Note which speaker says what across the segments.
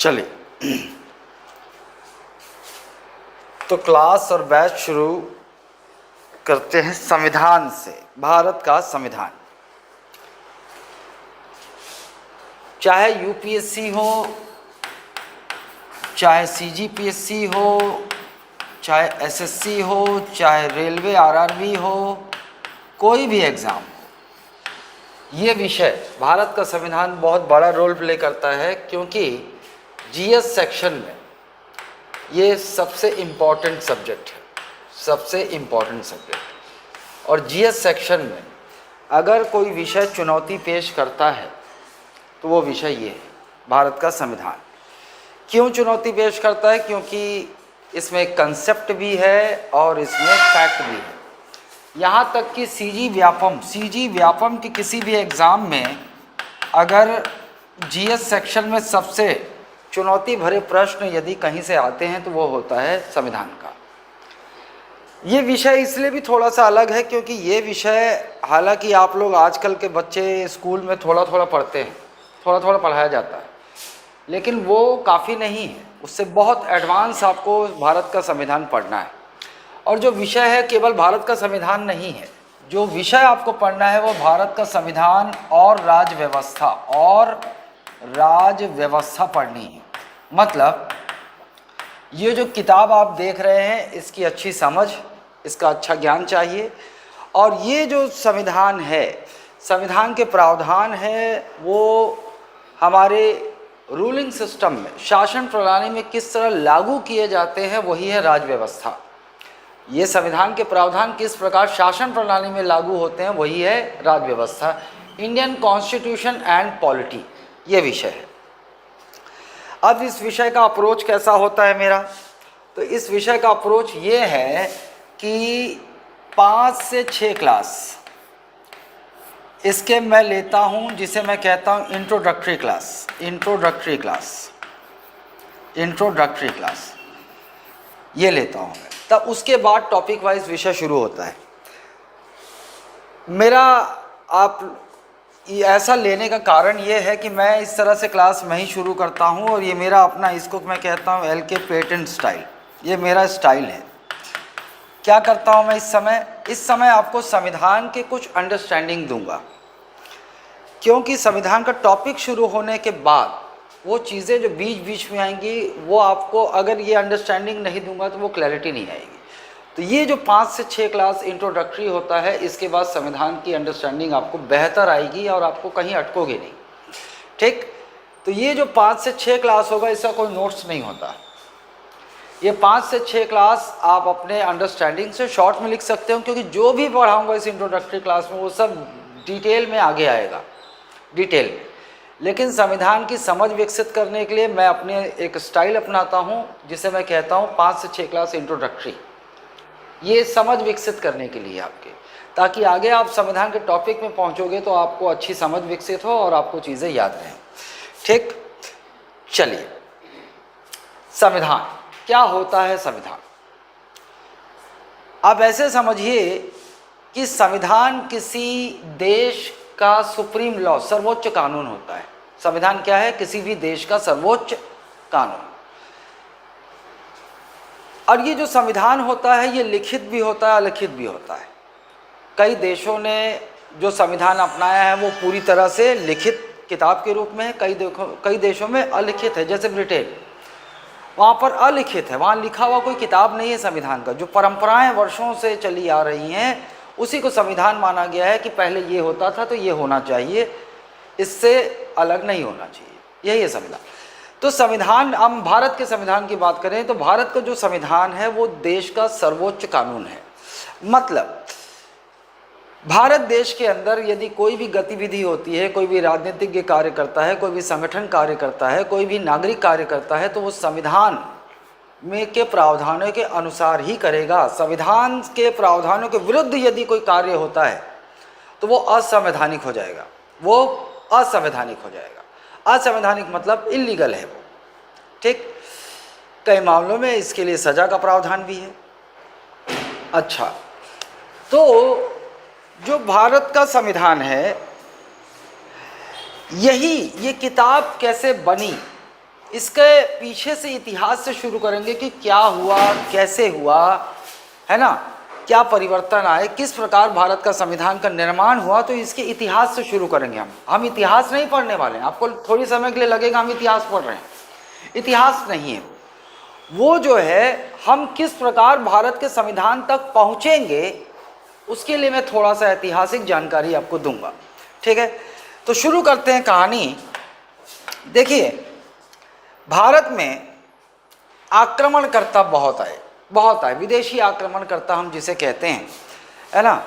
Speaker 1: चलिए तो क्लास और बैच शुरू करते हैं संविधान से। भारत का संविधान, चाहे यूपीएससी हो, चाहे सीजीपीएससी हो, चाहे एसएससी हो, चाहे रेलवे आरआरबी हो, कोई भी एग्ज़ाम हो, ये विषय भारत का संविधान बहुत बड़ा रोल प्ले करता है, क्योंकि जीएस सेक्शन में ये सबसे इम्पॉर्टेंट सब्जेक्ट है, सबसे इम्पॉर्टेंट सब्जेक्ट। और जीएस सेक्शन में अगर कोई विषय चुनौती पेश करता है तो वो विषय ये है, भारत का संविधान। क्यों चुनौती पेश करता है? क्योंकि इसमें कंसेप्ट भी है और इसमें फैक्ट भी है। यहाँ तक कि सीजी व्यापम के किसी भी एग्ज़ाम में अगर जीएस सेक्शन में सबसे चुनौती भरे प्रश्न यदि कहीं से आते हैं तो वो होता है संविधान का। ये विषय इसलिए भी थोड़ा सा अलग है क्योंकि ये विषय, हालांकि आप लोग आजकल के बच्चे स्कूल में थोड़ा थोड़ा पढ़ते हैं, थोड़ा थोड़ा पढ़ाया जाता है, लेकिन वो काफ़ी नहीं है। उससे बहुत एडवांस आपको भारत का संविधान पढ़ना है। और जो विषय है केवल भारत का संविधान नहीं है, जो विषय आपको पढ़ना है वो भारत का संविधान और राज व्यवस्था पढ़नी है। मतलब ये जो किताब आप देख रहे हैं इसकी अच्छी समझ, इसका अच्छा ज्ञान चाहिए। और ये जो संविधान है, संविधान के प्रावधान है, वो हमारे रूलिंग सिस्टम में, शासन प्रणाली में किस तरह लागू किए जाते हैं, वही है राज व्यवस्था। ये संविधान के प्रावधान किस प्रकार शासन प्रणाली में लागू होते हैं, वही है राज व्यवस्था। इंडियन कॉन्स्टिट्यूशन एंड पॉलिटी, ये विषय है। अब इस विषय का अप्रोच कैसा होता है मेरा? तो इस विषय का अप्रोच ये है कि 5 से 6 क्लास इसके मैं लेता हूँ, जिसे मैं कहता हूँ इंट्रोडक्टरी क्लास ये लेता हूँ मैं। तब उसके बाद टॉपिक वाइज विषय शुरू होता है मेरा। आप ऐसा लेने का कारण ये है कि मैं इस तरह से क्लास मैं ही शुरू करता हूँ, और ये मेरा अपना, इसको मैं कहता हूँ एलके पेटेंट स्टाइल, ये मेरा स्टाइल है। क्या करता हूँ मैं इस समय आपको संविधान के कुछ अंडरस्टैंडिंग दूंगा, क्योंकि संविधान का टॉपिक शुरू होने के बाद वो चीज़ें जो बीच में आएंगी, वो आपको अगर ये अंडरस्टैंडिंग नहीं दूंगा तो वो क्लैरिटी नहीं आएगी। तो ये जो 5 से 6 क्लास इंट्रोडक्टरी होता है, इसके बाद संविधान की अंडरस्टैंडिंग आपको बेहतर आएगी और आपको कहीं अटकोगे नहीं, ठीक। तो ये जो 5 से 6 क्लास होगा, इसका कोई नोट्स नहीं होता। ये 5 से 6 क्लास आप अपने अंडरस्टैंडिंग से शॉर्ट में लिख सकते हो, क्योंकि जो भी पढ़ाऊँगा इस इंट्रोडक्टरी क्लास में वो सब डिटेल में आगे आएगा, डिटेल में। लेकिन संविधान की समझ विकसित करने के लिए मैं अपने एक स्टाइल अपनाता हूँ, जिसे मैं कहता हूँ 5 से 6 क्लास इंट्रोडक्टरी। ये समझ विकसित करने के लिए आपके, ताकि आगे आप संविधान के टॉपिक में पहुँचोगे तो आपको अच्छी समझ विकसित हो और आपको चीज़ें याद रहें, ठीक। चलिए, संविधान क्या होता है? संविधान आप ऐसे समझिए कि संविधान किसी देश का सुप्रीम लॉ, सर्वोच्च कानून होता है। संविधान क्या है? किसी भी देश का सर्वोच्च कानून। और ये जो संविधान होता है ये लिखित भी होता है, अलिखित भी होता है। कई देशों ने जो संविधान अपनाया है वो पूरी तरह से लिखित किताब के रूप में है, कई देशों में अलिखित है। जैसे ब्रिटेन, वहाँ पर अलिखित है, वहाँ लिखा हुआ कोई किताब नहीं है संविधान का। जो परंपराएं वर्षों से चली आ रही हैं उसी को संविधान माना गया है कि पहले ये होता था तो ये होना चाहिए, इससे अलग नहीं होना चाहिए, यही है संविधान। तो संविधान, हम भारत के संविधान की बात करें तो भारत का जो संविधान है वो देश का सर्वोच्च कानून है। मतलब भारत देश के अंदर यदि कोई भी गतिविधि होती है, कोई भी राजनीतिक कार्य करता है, कोई भी संगठन कार्य करता है, कोई भी नागरिक कार्य करता है, तो वो संविधान में के प्रावधानों के अनुसार ही करेगा। संविधान के प्रावधानों के विरुद्ध यदि कोई कार्य होता है तो वो असंवैधानिक हो जाएगा, वो असंवैधानिक हो जाएगा। असंवैधानिक मतलब इल्लीगल है वो, ठीक। कई मामलों में इसके लिए सज़ा का प्रावधान भी है। अच्छा, तो जो भारत का संविधान है, ये किताब कैसे बनी इसके पीछे से इतिहास से शुरू करेंगे कि क्या हुआ, कैसे हुआ, है ना, क्या परिवर्तन आए, किस प्रकार भारत का संविधान का निर्माण हुआ। तो इसके इतिहास से शुरू करेंगे हम इतिहास नहीं पढ़ने वाले हैं। आपको थोड़ी समय के लिए लगेगा हम इतिहास पढ़ रहे हैं, इतिहास नहीं है वो। जो है हम किस प्रकार भारत के संविधान तक पहुँचेंगे उसके लिए मैं थोड़ा सा ऐतिहासिक जानकारी आपको दूंगा, ठीक है। तो शुरू करते हैं कहानी। देखिए, भारत में आक्रमणकर्ता बहुत आए, विदेशी आक्रमणकर्ता हम जिसे कहते हैं, है ना।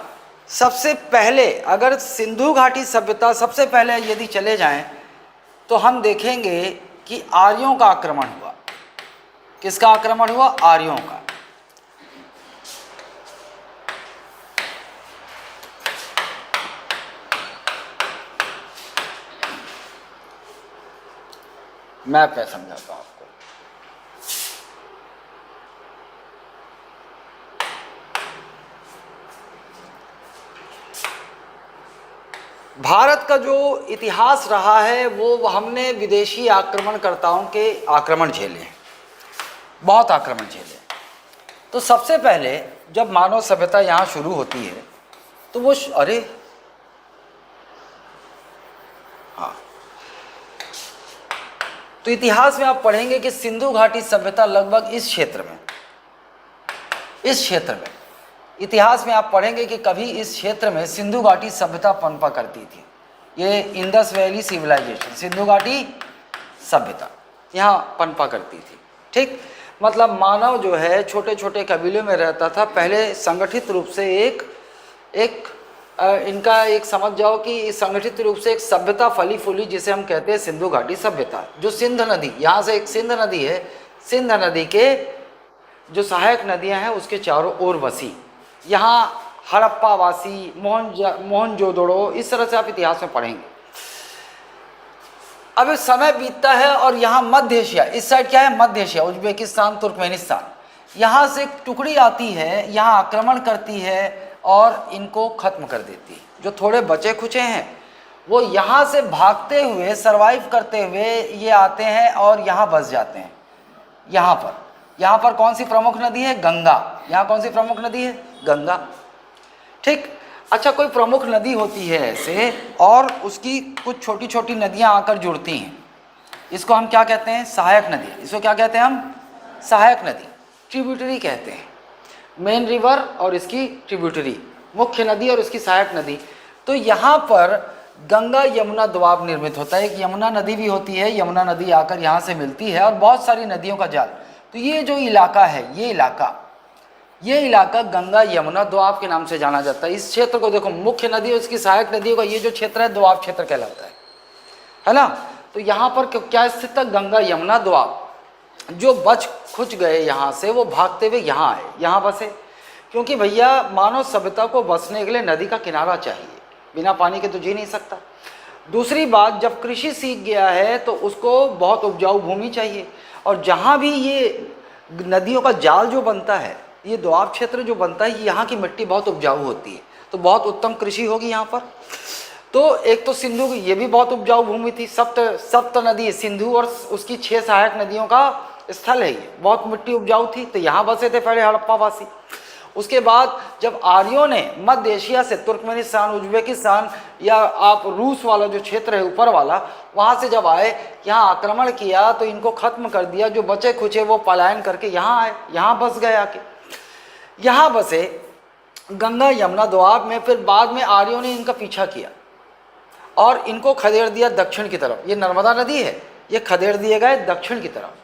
Speaker 1: सबसे पहले अगर सिंधु घाटी सभ्यता सबसे पहले यदि चले जाएं तो हम देखेंगे कि आर्यों का आक्रमण हुआ। किसका आक्रमण हुआ? आर्यों का। मैप में समझाता हूं आपको। भारत का जो इतिहास रहा है वो हमने विदेशी आक्रमणकर्ताओं के आक्रमण झेले हैं, बहुत आक्रमण झेले। तो सबसे पहले जब मानव सभ्यता यहाँ शुरू होती है तो वो अरे हाँ, तो इतिहास में आप पढ़ेंगे कि सिंधु घाटी सभ्यता लगभग इस क्षेत्र में इतिहास में आप पढ़ेंगे कि कभी इस क्षेत्र में सिंधु घाटी सभ्यता पनपा करती थी। ये इंडस वैली सिविलाइजेशन, सिंधु घाटी सभ्यता यहाँ पनपा करती थी, ठीक। मतलब मानव जो है छोटे छोटे कबीलों में रहता था। पहले संगठित रूप से इनका एक समझ जाओ कि संगठित रूप से एक सभ्यता फली फूली, जिसे हम कहते हैं सिंधु घाटी सभ्यता। जो सिंध नदी, यहाँ से एक सिंध नदी है, सिंध नदी के जो सहायक नदियाँ हैं उसके चारों ओर बसी। यहाँ हड़प्पा वासी, मोहनजोदड़ो, इस तरह से आप इतिहास में पढ़ेंगे। अब समय बीतता है और यहाँ मध्य एशिया, इस साइड क्या है? मध्य एशिया, उज्बेकिस्तान, तुर्कमेनिस्तान, यहाँ से एक टुकड़ी आती है, यहाँ आक्रमण करती है और इनको खत्म कर देती है। जो थोड़े बचे खुचे हैं वो यहाँ से भागते हुए, सरवाइव करते हुए ये आते हैं और यहाँ बस जाते हैं। यहाँ पर कौन सी प्रमुख नदी है? गंगा। यहाँ कौन सी प्रमुख नदी है? गंगा, ठीक। अच्छा, कोई प्रमुख नदी होती है ऐसे और उसकी कुछ छोटी छोटी नदियाँ आकर जुड़ती हैं, इसको हम क्या कहते हैं? सहायक नदी। इसको क्या कहते हैं हम? सहायक नदी, ट्रिब्यूटरी कहते हैं। मेन रिवर और इसकी ट्रिब्यूटरी, मुख्य नदी और इसकी सहायक नदी। तो यहाँ पर गंगा यमुना दोआब निर्मित होता है। एक यमुना नदी भी होती है, यमुना नदी आकर यहाँ से मिलती है और बहुत सारी नदियों का जाल। तो ये जो इलाका है, ये इलाका गंगा यमुना दोआब के नाम से जाना जाता है। इस क्षेत्र को देखो, मुख्य नदी और इसकी सहायक नदियों का ये जो क्षेत्र है दोआब क्षेत्र कहलाता है ना। तो यहाँ पर क्या स्थित है? गंगा यमुना दोआब। जो बच खुच गए यहाँ से वो भागते हुए यहाँ आए, यहाँ बसे, क्योंकि भैया मानव सभ्यता को बसने के लिए नदी का किनारा चाहिए, बिना पानी के तो जी नहीं सकता। दूसरी बात, जब कृषि सीख गया है तो उसको बहुत उपजाऊ भूमि चाहिए, और जहाँ भी ये नदियों का जाल जो बनता है, ये दोआब क्षेत्र जो बनता है, यहाँ की मिट्टी बहुत उपजाऊ होती है, तो बहुत उत्तम कृषि होगी यहाँ पर। तो एक तो सिंधु, ये भी बहुत उपजाऊ भूमि थी, सप्त नदी, सिंधु और उसकी 6 सहायक नदियों का स्थल है, ये बहुत मिट्टी उपजाऊ थी, तो यहाँ बसे थे पहले हड़प्पा वासी। उसके बाद जब आर्यों ने मध्य एशिया से तुर्कमेनिस्तान, उज्बेकिस्तान या आप रूस वाला जो क्षेत्र है ऊपर वाला, वहाँ से जब आए, यहाँ आक्रमण किया तो इनको खत्म कर दिया। जो बचे खुचे वो पलायन करके यहाँ आए, यहाँ बस गए आके, यहाँ बसे गंगा यमुना दोआब में। फिर बाद में आर्यों ने इनका पीछा किया और इनको खदेड़ दिया दक्षिण की तरफ। ये नर्मदा नदी है, ये खदेड़ दिए गए दक्षिण की तरफ,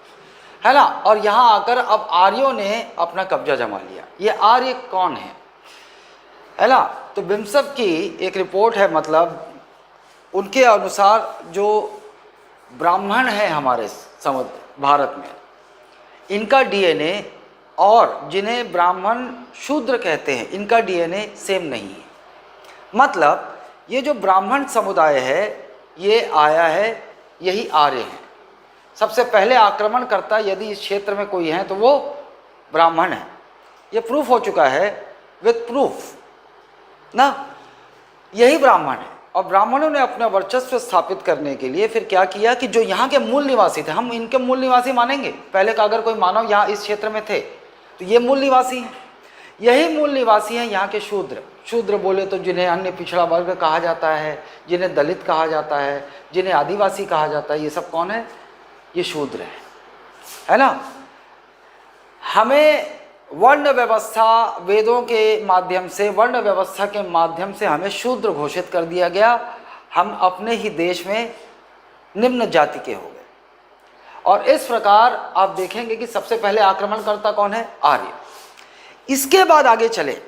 Speaker 1: है ना। और यहाँ आकर अब आर्यों ने अपना कब्जा जमा लिया। ये आर्य कौन है ना। तो बिम्सक की एक रिपोर्ट है, मतलब उनके अनुसार जो ब्राह्मण है हमारे समुद्र भारत में, इनका डीएनए और जिन्हें ब्राह्मण शूद्र कहते हैं, इनका डीएनए सेम नहीं है। मतलब ये जो ब्राह्मण समुदाय है ये आया है, यही आर्य है। सबसे पहले आक्रमणकर्ता यदि इस क्षेत्र में कोई है तो वो ब्राह्मण है। ये प्रूफ हो चुका है, विथ प्रूफ ना, यही ब्राह्मण है। और ब्राह्मणों ने अपना वर्चस्व स्थापित करने के लिए फिर क्या किया कि जो यहाँ के मूल निवासी थे, हम इनके मूल निवासी मानेंगे, पहले का अगर कोई मानव यहाँ इस क्षेत्र में थे तो ये मूल निवासी हैं, यही मूल निवासी हैं यहाँ के शूद्र। शूद्र बोले तो जिन्हें अन्य पिछड़ा वर्ग कहा जाता है, जिन्हें दलित कहा जाता है, जिन्हें आदिवासी कहा जाता है, ये सब कौन है? ये शूद्र है ना। हमें वर्ण व्यवस्था, वेदों के माध्यम से, वर्ण व्यवस्था के माध्यम से हमें शूद्र घोषित कर दिया गया। हम अपने ही देश में निम्न जाति के हो गए। और इस प्रकार आप देखेंगे कि सबसे पहले आक्रमणकर्ता कौन है? आर्य। इसके बाद आगे चलें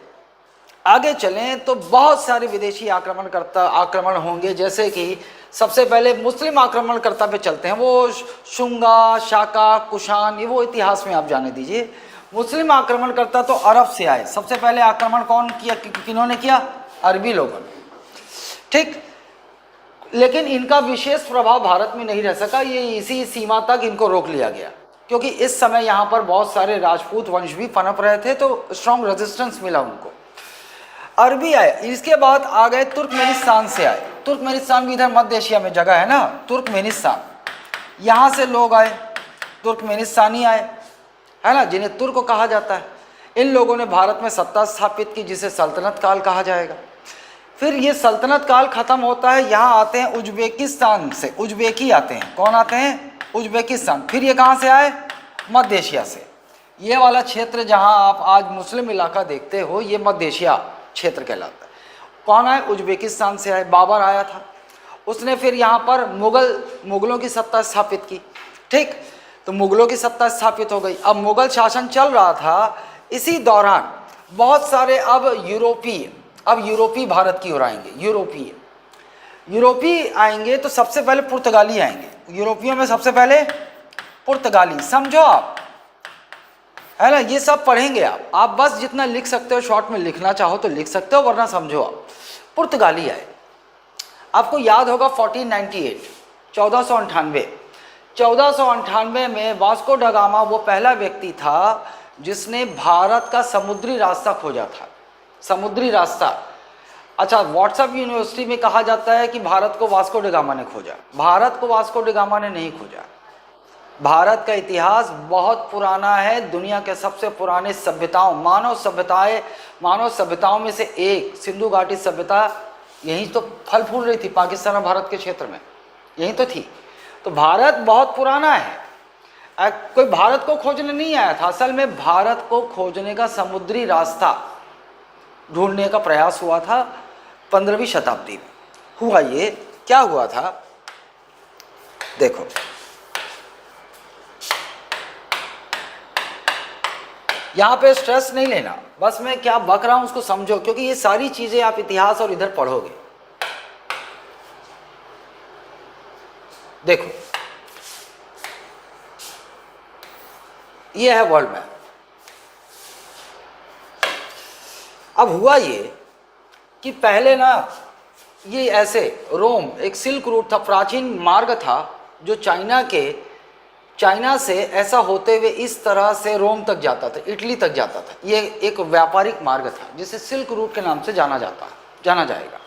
Speaker 1: तो बहुत सारे विदेशी आक्रमण होंगे, जैसे कि सबसे पहले मुस्लिम आक्रमणकर्ता पे चलते हैं, वो शुंगा, शाका, कुषाण, ये वो इतिहास में आप जाने दीजिए। मुस्लिम आक्रमणकर्ता तो अरब से आए। सबसे पहले आक्रमण कौन किया, किन्होंने किया? अरबी लोगों ने, ठीक। लेकिन इनका विशेष प्रभाव भारत में नहीं रह सका, ये इसी सीमा तक इनको रोक लिया गया, क्योंकि इस समय यहाँ पर बहुत सारे राजपूत वंश भी पनप रहे थे, तो स्ट्रॉन्ग रेजिस्टेंस मिला उनको। अरबी आए, इसके बाद आ गए तुर्कमेनिस्तान से आए। तुर्कमेनिस्तान भी इधर मध्य एशिया में जगह है ना, तुर्कमेनिस्तान, यहाँ से लोग आए, तुर्कमेनिस्तानी आए, है ना, जिन्हें तुर्क कहा जाता है। इन लोगों ने भारत में सत्ता स्थापित की, जिसे सल्तनत काल कहा जाएगा। फिर ये सल्तनत काल खत्म होता है, यहाँ आते हैं उज्बेकिस्तान से, उज्बेकी आते हैं। कौन आते हैं? उज्बेकिस्तान। फिर ये कहाँ से आए? मध्य एशिया से। ये वाला क्षेत्र जहाँ आप आज मुस्लिम इलाका देखते हो, ये मध्य एशिया क्षेत्र कहलाता है। कौन आए? उज्बेकिस्तान से आए। बाबर आया था, उसने फिर यहाँ पर मुगलों की सत्ता स्थापित की, ठीक। तो मुगलों की सत्ता स्थापित हो गई। अब मुगल शासन चल रहा था, इसी दौरान बहुत सारे अब यूरोपीय भारत की ओर आएंगे। यूरोपीय आएंगे तो सबसे पहले पुर्तगाली आएंगे। यूरोपियों में सबसे पहले पुर्तगाली, समझो आप, है ना। ये सब पढ़ेंगे आप बस जितना लिख सकते हो, शॉर्ट में लिखना चाहो तो लिख सकते हो, वरना समझो आप। पुर्तगाली आए, आपको याद होगा 1498, 1498 में वास्को ड गामा वो पहला व्यक्ति था जिसने भारत का समुद्री रास्ता खोजा था। समुद्री रास्ता, अच्छा, व्हाट्सएप यूनिवर्सिटी में कहा जाता है कि भारत को वास्को ड गामा ने खोजा। भारत को वास्को ड गामा ने नहीं खोजा। भारत का इतिहास बहुत पुराना है, दुनिया के सबसे पुराने सभ्यताओं, मानव सभ्यताओं में से एक सिंधु घाटी सभ्यता यहीं तो फल फूल रही थी, पाकिस्तान और भारत के क्षेत्र में, यहीं तो थी। तो भारत बहुत पुराना है। कोई भारत को खोजने नहीं आया था, असल में भारत को खोजने का समुद्री रास्ता ढूंढने का प्रयास हुआ था 15वीं शताब्दी में। हुआ ये क्या हुआ था, देखो, यहाँ पे स्ट्रेस नहीं लेना, बस मैं क्या बक रहा हूं उसको समझो, क्योंकि ये सारी चीजें आप इतिहास और इधर पढ़ोगे। देखो, ये है वर्ल्ड मैप। अब हुआ ये कि पहले ना ये ऐसे रोम एक सिल्क रूट था, प्राचीन मार्ग था जो चाइना से ऐसा होते हुए इस तरह से रोम तक जाता था, इटली तक जाता था। ये एक व्यापारिक मार्ग था जिसे सिल्क रूट के नाम से जाना जाएगा।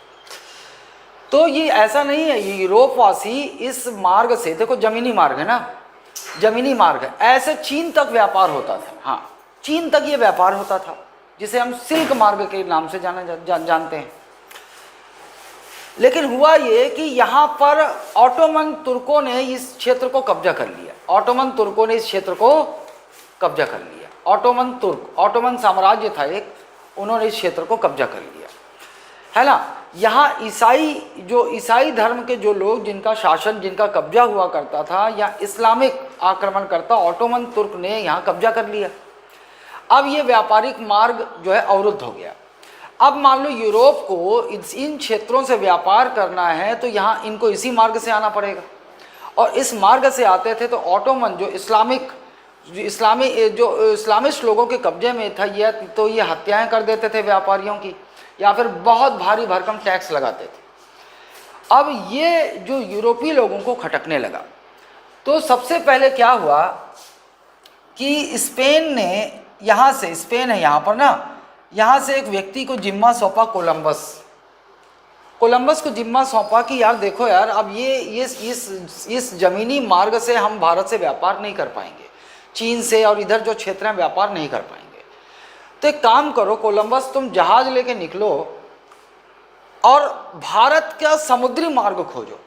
Speaker 1: तो ये ऐसा नहीं है, यूरोपवासी इस मार्ग से, देखो जमीनी मार्ग है ना, जमीनी मार्ग है, ऐसे चीन तक व्यापार होता था। हाँ, चीन तक ये व्यापार होता था, जिसे हम सिल्क मार्ग के नाम से जानते हैं। लेकिन हुआ ये कि यहाँ पर ऑटोमन तुर्कों ने इस क्षेत्र को कब्जा कर लिया। ऑटोमन साम्राज्य था एक, उन्होंने इस क्षेत्र को कब्जा कर लिया, है ना। यहाँ ईसाई धर्म के जो लोग, जिनका शासन, जिनका कब्जा हुआ करता था, या इस्लामिक आक्रमणकर्ता ऑटोमन तुर्क ने यहाँ कब्जा कर लिया। अब ये व्यापारिक मार्ग जो है अवरुद्ध हो गया। अब मान लो यूरोप को इन क्षेत्रों से व्यापार करना है तो यहाँ इनको इसी मार्ग से आना पड़ेगा, और इस मार्ग से आते थे तो ऑटोमन जो इस्लामिस्ट लोगों के कब्जे में था, ये हत्याएं कर देते थे व्यापारियों की, या फिर बहुत भारी भरकम टैक्स लगाते थे। अब ये जो यूरोपीय लोगों को खटकने लगा, तो सबसे पहले क्या हुआ कि स्पेन ने यहाँ से, स्पेन है यहाँ पर ना, यहाँ से एक व्यक्ति को जिम्मा सौंपा, कोलंबस। कोलंबस को जिम्मा सौंपा कि यार देखो यार, अब ये इस जमीनी मार्ग से हम भारत से व्यापार नहीं कर पाएंगे, चीन से और इधर जो क्षेत्र हैं व्यापार नहीं कर पाएंगे। तो एक काम करो कोलंबस, तुम जहाज लेके निकलो और भारत का समुद्री मार्ग खोजो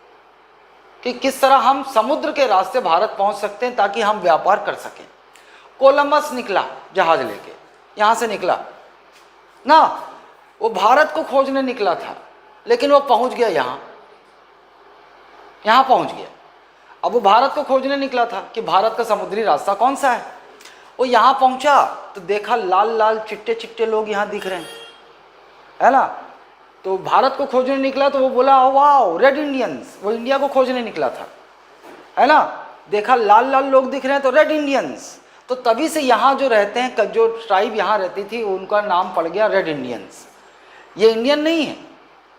Speaker 1: कि किस तरह हम समुद्र के रास्ते भारत पहुंच सकते हैं ताकि हम व्यापार कर सकें। कोलंबस निकला जहाज लेके, यहाँ से निकला ना, वो भारत को खोजने निकला था, लेकिन वो पहुंच गया यहाँ पहुंच गया। अब वो भारत को खोजने निकला था कि भारत का समुद्री रास्ता कौन सा है। वो यहाँ पहुंचा तो देखा लाल लाल चिट्टे चिट्टे लोग यहाँ दिख रहे हैं, है ना। तो भारत को खोजने निकला तो वो बोला वाह रेड इंडियंस, वो इंडिया को खोजने निकला था, है ना। देखा लाल लाल लोग दिख रहे हैं तो रेड इंडियंस। तो तभी से यहाँ जो रहते हैं, जो ट्राइब यहाँ रहती थी, उनका नाम पड़ गया रेड इंडियंस। ये इंडियन नहीं है,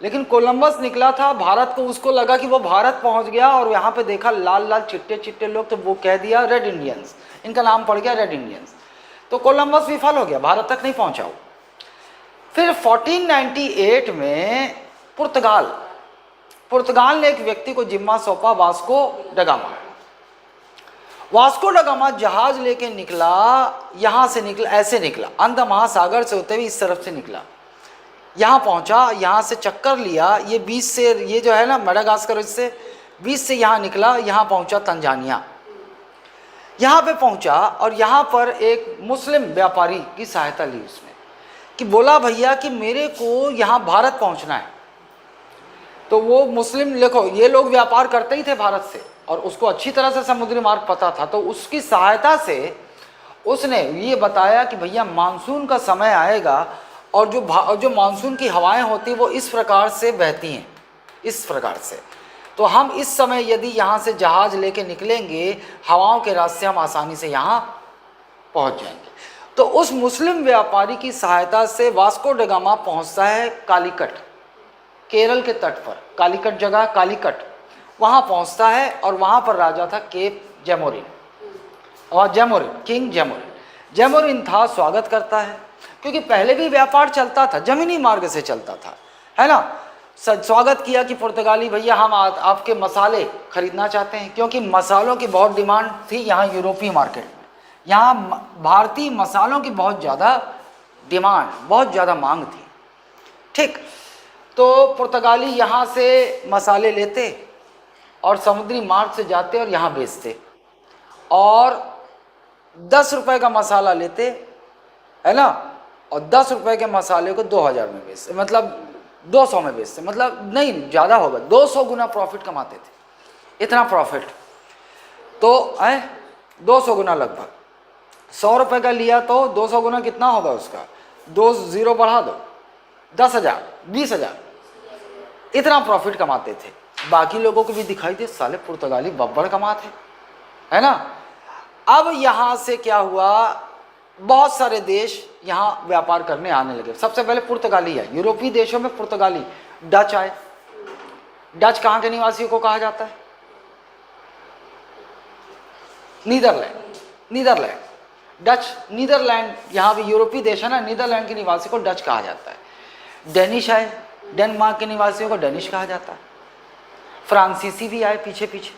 Speaker 1: लेकिन कोलंबस निकला था भारत को, उसको लगा कि वो भारत पहुंच गया और यहाँ पे देखा लाल लाल चिट्टे चिट्टे लोग, तो वो कह दिया रेड इंडियंस, इनका नाम पड़ गया रेड इंडियंस। तो कोलंबस विफल हो गया, भारत तक नहीं पहुंचा वो। फिर 1498 में पुर्तगाल ने एक व्यक्ति को जिम्मा सौंपा, वास्को ड गामा जहाज लेके निकला, यहाँ से निकला, ऐसे निकला, अंध महासागर से होते हुए इस तरफ से निकला, यहाँ पहुँचा, यहाँ से चक्कर लिया, ये बीच से, ये जो है ना मेडागास्कर, इससे बीच से यहाँ निकला, यहाँ पहुँचा तंजानिया। यहाँ पे पहुँचा और यहाँ पर एक मुस्लिम व्यापारी की सहायता ली उसने, कि बोला भैया कि मेरे को यहाँ भारत पहुँचना है। तो वो मुस्लिम, देखो ये लोग व्यापार करते ही थे भारत से और उसको अच्छी तरह से समुद्री मार्ग पता था, तो उसकी सहायता से उसने ये बताया कि भैया मानसून का समय आएगा और जो मानसून की हवाएं होती वो इस प्रकार से बहती हैं, इस प्रकार से, तो हम इस समय यदि यहाँ से जहाज़ लेके निकलेंगे, हवाओं के रास्ते हम आसानी से यहाँ पहुँच जाएंगे। तो उस मुस्लिम व्यापारी की सहायता से वास्को ड गामा पहुँचता है कालीकट, केरल के तट पर, कालीकट जगह, कालीकट, वहाँ पहुँचता है और वहाँ पर राजा था केप जेमोरिन, और किंग जेमोरिन था, स्वागत करता है, क्योंकि पहले भी व्यापार चलता था, जमीनी मार्ग से चलता था, है ना। स्वागत किया कि पुर्तगाली भैया हम आपके मसाले खरीदना चाहते हैं, क्योंकि मसालों की बहुत डिमांड थी यहाँ यूरोपीय मार्केट में, यहाँ भारतीय मसालों की बहुत ज़्यादा डिमांड, बहुत ज़्यादा मांग थी। ठीक, तो पुर्तगाली यहाँ से मसाले लेते और समुद्री मार्ग से जाते और यहाँ बेचते, और 10 रुपए का मसाला लेते, है ना, और 10 रुपए के मसाले को 2000 में बेचते, मतलब 200 में बेचते, मतलब नहीं ज़्यादा होगा, 200 गुना प्रॉफिट कमाते थे, इतना प्रॉफिट। तो 200 गुना लगभग, 100 रुपए का लिया तो 200 गुना कितना होगा उसका, 2 0 बढ़ा दो, 10,000, 20,000, इतना प्रॉफिट कमाते थे। बाकी लोगों को भी दिखाई दे साले पुर्तगाली बब्बर कमाते, है ना। अब यहाँ से क्या हुआ, बहुत सारे देश यहाँ व्यापार करने आने लगे। सबसे पहले पुर्तगाली है, यूरोपीय देशों में पुर्तगाली, डच आए। डच कहाँ के निवासियों को कहा जाता है, नीदरलैंड, डच, नीदरलैंड, यहाँ भी यूरोपीय देश है ना, नीदरलैंड के निवासी को डच कहा जाता है। डेनिश आए, डेनमार्क के निवासियों को डेनिश कहा जाता है। फ्रांसीसी भी आए पीछे पीछे,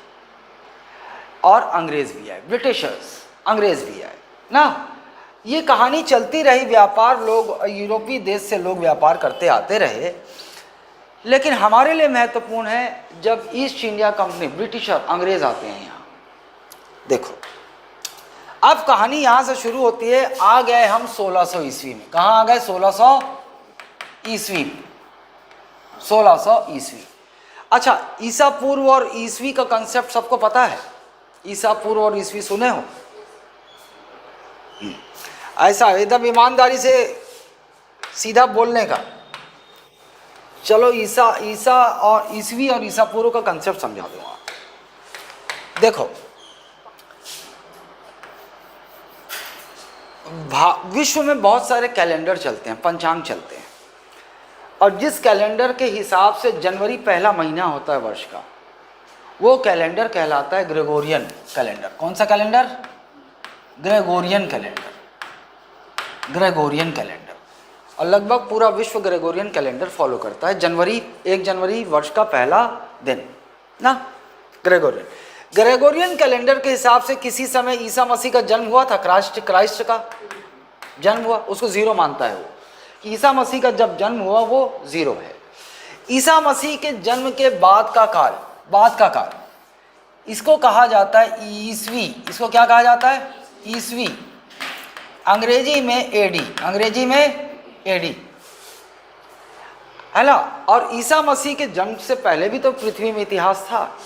Speaker 1: और अंग्रेज भी आए, ब्रिटिशर्स, अंग्रेज भी आए ना। ये कहानी चलती रही, व्यापार, लोग यूरोपीय देश से लोग व्यापार करते आते रहे। लेकिन हमारे लिए महत्वपूर्ण है जब ईस्ट इंडिया कंपनी, ब्रिटिशर, अंग्रेज आते हैं यहाँ। देखो अब कहानी यहाँ से शुरू होती है। आ गए हम 1600 ईस्वी में। कहाँ आ गए? 1600 ईस्वी में, 1600 ईस्वी। अच्छा, ईसा पूर्व और ईस्वी का कंसेप्ट सबको पता है? ईसा पूर्व और ईस्वी सुने हो? ऐसा एकदम ईमानदारी से सीधा बोलने का। चलो ईसा और ईस्वी और ईसा पूर्व का कंसेप्ट समझा दूंगा। देखो, विश्व में बहुत सारे कैलेंडर चलते हैं, पंचांग चलते हैं, और जिस कैलेंडर के हिसाब से जनवरी पहला महीना होता है वर्ष का, वो कैलेंडर कहलाता है ग्रेगोरियन कैलेंडर। कौन सा calendar? Gregorian calendar, Gregorian calendar. और लगभग पूरा विश्व ग्रेगोरियन कैलेंडर फॉलो करता है। जनवरी 1 जनवरी वर्ष का पहला दिन ना, ग्रेगोरियन कैलेंडर के हिसाब से किसी समय ईसा मसीह का जन्म हुआ था, क्राइस्ट का जन्म हुआ, उसको जीरो मानता है वो। ईसा मसीह का जब जन्म हुआ वो जीरो है। ईसा मसीह के जन्म के बाद का काल इसको कहा जाता है ईसवी। इसको क्या कहा जाता है? ईसवी। अंग्रेजी में एडी है ना। और ईसा मसीह के जन्म से पहले भी तो पृथ्वी में इतिहास था।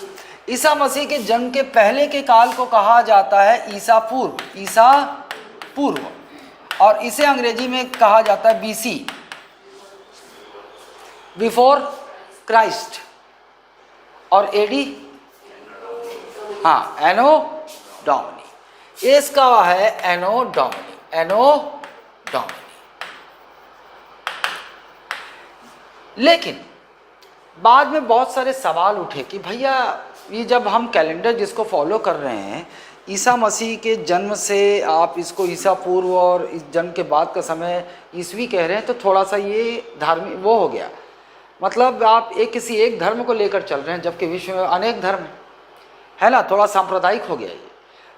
Speaker 1: ईसा मसीह के जन्म के पहले के काल को कहा जाता है ईसा पूर्व, और इसे अंग्रेजी में कहा जाता है बीसी, बिफोर क्राइस्ट। और एडी एनो डोमिनी, इसका है एनो डोमिनी। लेकिन बाद में बहुत सारे सवाल उठे कि भैया ये जब हम कैलेंडर जिसको फॉलो कर रहे हैं, ईसा मसीह के जन्म से आप इसको ईसा पूर्व और इस जन्म के बाद का समय ईसवी कह रहे हैं, तो थोड़ा सा ये धार्मिक वो हो गया। मतलब आप किसी एक धर्म को लेकर चल रहे हैं, जबकि विश्व में अनेक धर्म है ना, थोड़ा सांप्रदायिक हो गया ये।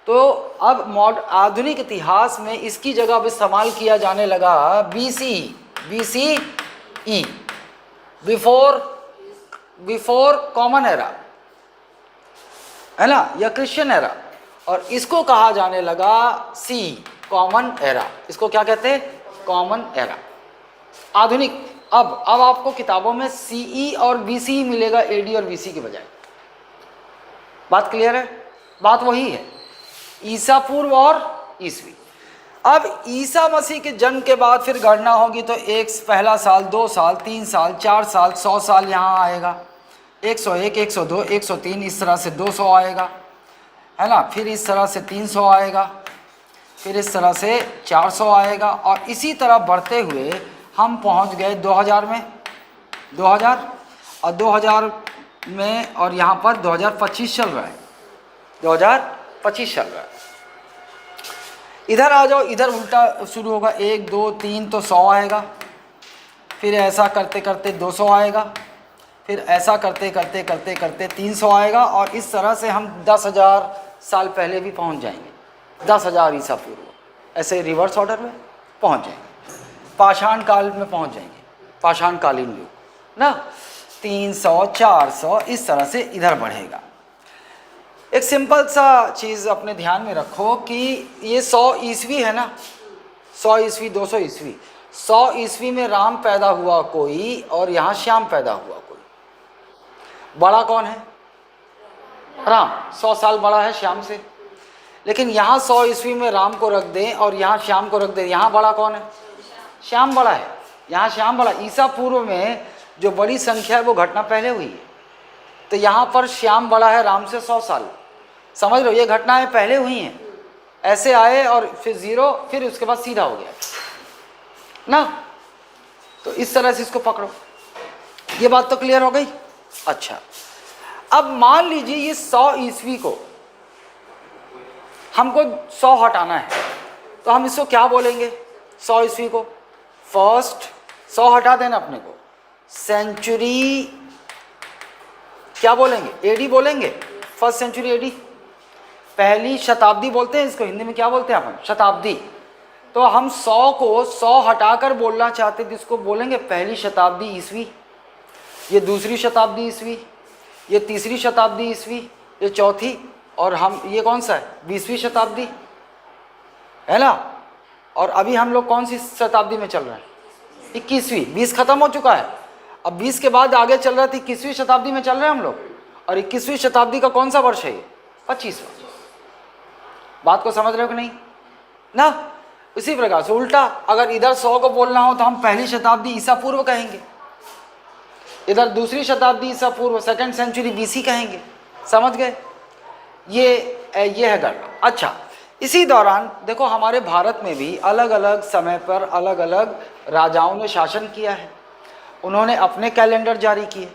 Speaker 1: तो अब आधुनिक इतिहास में इसकी जगह अब इस्तेमाल किया जाने लगा BCE, बिफोर कॉमन एरा है ना, या क्रिश्चियन एरा, और इसको कहा जाने लगा कॉमन एरा। इसको क्या कहते हैं? कॉमन एरा, आधुनिक। अब आपको किताबों में CE और BCE मिलेगा, AD और BC की बजाय। बात क्लियर है? बात वही है, ईसा पूर्व और ईसवी। अब ईसा मसीह के जन्म के बाद फिर गणना होगी तो पहला साल, 2 साल, 3 साल, 4 साल, 100 साल यहाँ आएगा, 101, 102, 103, इस तरह से 200 आएगा है ना, फिर इस तरह से 300 आएगा, फिर इस तरह से 400 आएगा, और इसी तरह बढ़ते हुए हम पहुंच गए 2000 में, 2000 में, और यहाँ पर 2025 चल रहा है, 2025 चल रहा है। इधर आ जाओ, इधर उल्टा शुरू होगा, 1 2 3 तो 100 आएगा, फिर ऐसा करते करते 200 आएगा, फिर ऐसा करते करते 300 आएगा, और इस तरह से हम 10,000 साल पहले भी पहुंच जाएंगे, 10,000 ईसा पूर्व, ऐसे रिवर्स ऑर्डर में पहुंच जाएंगे, पाषाण काल में पहुंच जाएंगे, पाषाणकालीन युग ना, 300, 400, इस तरह से इधर बढ़ेगा। एक सिंपल सा चीज़ अपने ध्यान में रखो कि ये 100 ईस्वी है ना, 100 ईस्वी, 200 ईस्वी, 100 ईस्वी में राम पैदा हुआ कोई, और यहाँ श्याम पैदा हुआ कोई। बड़ा कौन है? राम 100 साल बड़ा है श्याम से। लेकिन यहाँ 100 ईस्वी में राम को रख दें और यहाँ श्याम को रख दें, यहाँ बड़ा कौन है? श्याम बड़ा है, यहाँ श्याम बड़ा। ईसा पूर्व में जो बड़ी संख्या है वो घटना पहले हुई है, तो यहाँ पर श्याम बड़ा है राम से 100 साल। समझ लो, ये घटनाएं पहले हुई हैं, ऐसे आए और फिर 0, फिर उसके बाद सीधा हो गया ना। तो इस तरह से इसको पकड़ो, ये बात तो क्लियर हो गई। अच्छा, अब मान लीजिए ये 100 ईस्वी को हमको 100 हटाना है, तो हम इसको क्या बोलेंगे? 100 ईस्वी को फर्स्ट, 100 हटा देना अपने को, सेंचुरी क्या बोलेंगे? एडी बोलेंगे, फर्स्ट सेंचुरी एडी, पहली शताब्दी बोलते हैं इसको, हिंदी में क्या बोलते हैं अपन? शताब्दी। तो हम 100 को 100 हटाकर बोलना चाहते तो इसको बोलेंगे पहली शताब्दी ईस्वी, ये दूसरी शताब्दी ईस्वी, ये तीसरी शताब्दी ईस्वी, ये चौथी, और हम ये कौन सा है? 20वीं शताब्दी है ना। और अभी हम लोग कौन सी शताब्दी में चल रहे हैं? 21वीं। 20 खत्म हो चुका है, अब 20 के बाद आगे चल रहा था, 21वीं शताब्दी में चल रहे हैं हम लोग। और 21वीं शताब्दी का कौन सा वर्ष है? ये 25वां। बात को समझ रहे हो कि नहीं ना? इसी प्रकार से उल्टा, अगर इधर 100 को बोलना हो तो हम पहली शताब्दी ईसा पूर्व कहेंगे, इधर दूसरी शताब्दी ईसा पूर्व, सेकंड सेंचुरी BC कहेंगे। समझ गए? ये है गणना। अच्छा, इसी दौरान देखो हमारे भारत में भी अलग अलग समय पर अलग अलग राजाओं ने शासन किया है, उन्होंने अपने कैलेंडर जारी किए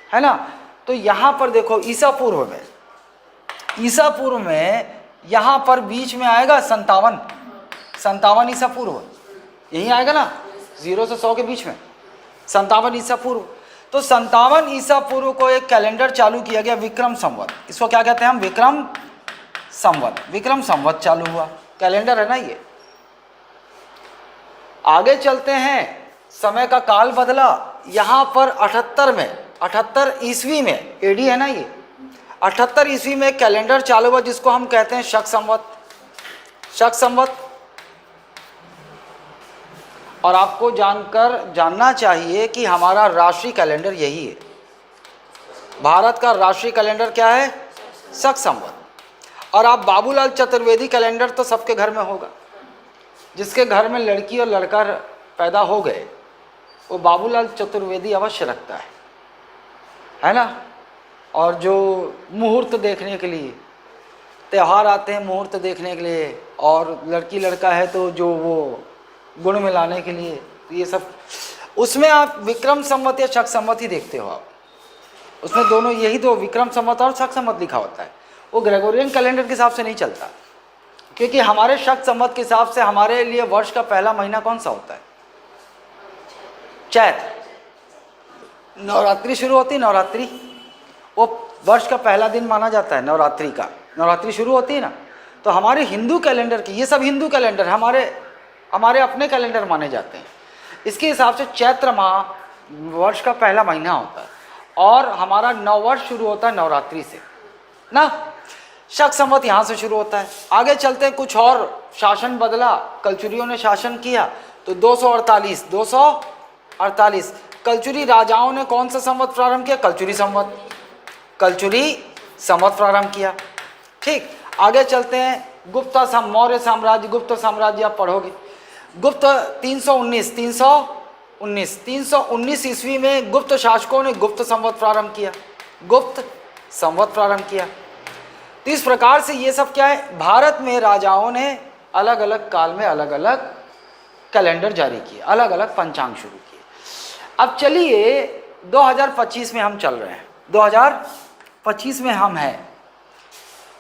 Speaker 1: है ना। तो यहाँ पर देखो ईसा पूर्व में यहाँ पर बीच में आएगा 57 ईसा पूर्व, यही आएगा ना, 0 से 100 के बीच में, 57 ईसा पूर्व। तो 57 ईसा पूर्व को एक कैलेंडर चालू किया गया, विक्रम संवत। इसको क्या कहते हैं हम? विक्रम संवत। विक्रम संवत चालू हुआ, कैलेंडर है ना ये। आगे चलते हैं, समय का काल बदला। यहाँ पर 78 में, 78 ईस्वी में, एडी है ना ये, 78 ईस्वी में एक कैलेंडर चालू हुआ जिसको हम कहते हैं शक संवत। शक संवत। और आपको जानना चाहिए कि हमारा राष्ट्रीय कैलेंडर यही है। भारत का राष्ट्रीय कैलेंडर क्या है? शक संवत। और आप बाबूलाल चतुर्वेदी कैलेंडर तो सबके घर में होगा। जिसके घर में लड़की और लड़का पैदा हो गए वो बाबूलाल चतुर्वेदी अवश्य रखता है ना। और जो मुहूर्त देखने के लिए, त्यौहार आते हैं मुहूर्त देखने के लिए, और लड़की लड़का है तो जो वो गुण मिलाने के लिए, तो ये सब उसमें आप विक्रम संवत या शक संवत ही देखते हो आप। उसमें दोनों यही दो, विक्रम संवत और शक संवत लिखा होता है। वो ग्रेगोरियन कैलेंडर के हिसाब से नहीं चलता, क्योंकि हमारे शक संवत के हिसाब से हमारे लिए वर्ष का पहला महीना कौन सा होता है? चैत्र। नवरात्रि शुरू होती है, नवरात्रि वो वर्ष का पहला दिन माना जाता है नवरात्रि का। नवरात्रि शुरू होती है ना। तो हमारे हिंदू कैलेंडर की, ये सब हिंदू कैलेंडर हमारे अपने कैलेंडर माने जाते हैं। इसके हिसाब से चैत्र माह वर्ष का पहला महीना होता है और हमारा नववर्ष शुरू होता है नवरात्रि से ना। शक संवत यहाँ से शुरू होता है। आगे चलते हैं, कुछ और शासन बदला, कलचुरियों ने शासन किया तो 248 कलचुरी राजाओं ने कौन सा संवत प्रारंभ किया? कलचुरी संवत प्रारंभ किया। ठीक, आगे चलते हैं, मौर्य साम्राज्य, गुप्त साम्राज्य आप पढ़ोगे। गुप्त 319 ईस्वी में गुप्त शासकों ने गुप्त संवत प्रारंभ किया। तो इस प्रकार से ये सब क्या है? भारत में राजाओं ने अलग अलग काल में अलग अलग कैलेंडर जारी किए, अलग अलग पंचांग शुरू किए। अब चलिए 2025 में हम चल रहे हैं, 2025 में हम हैं।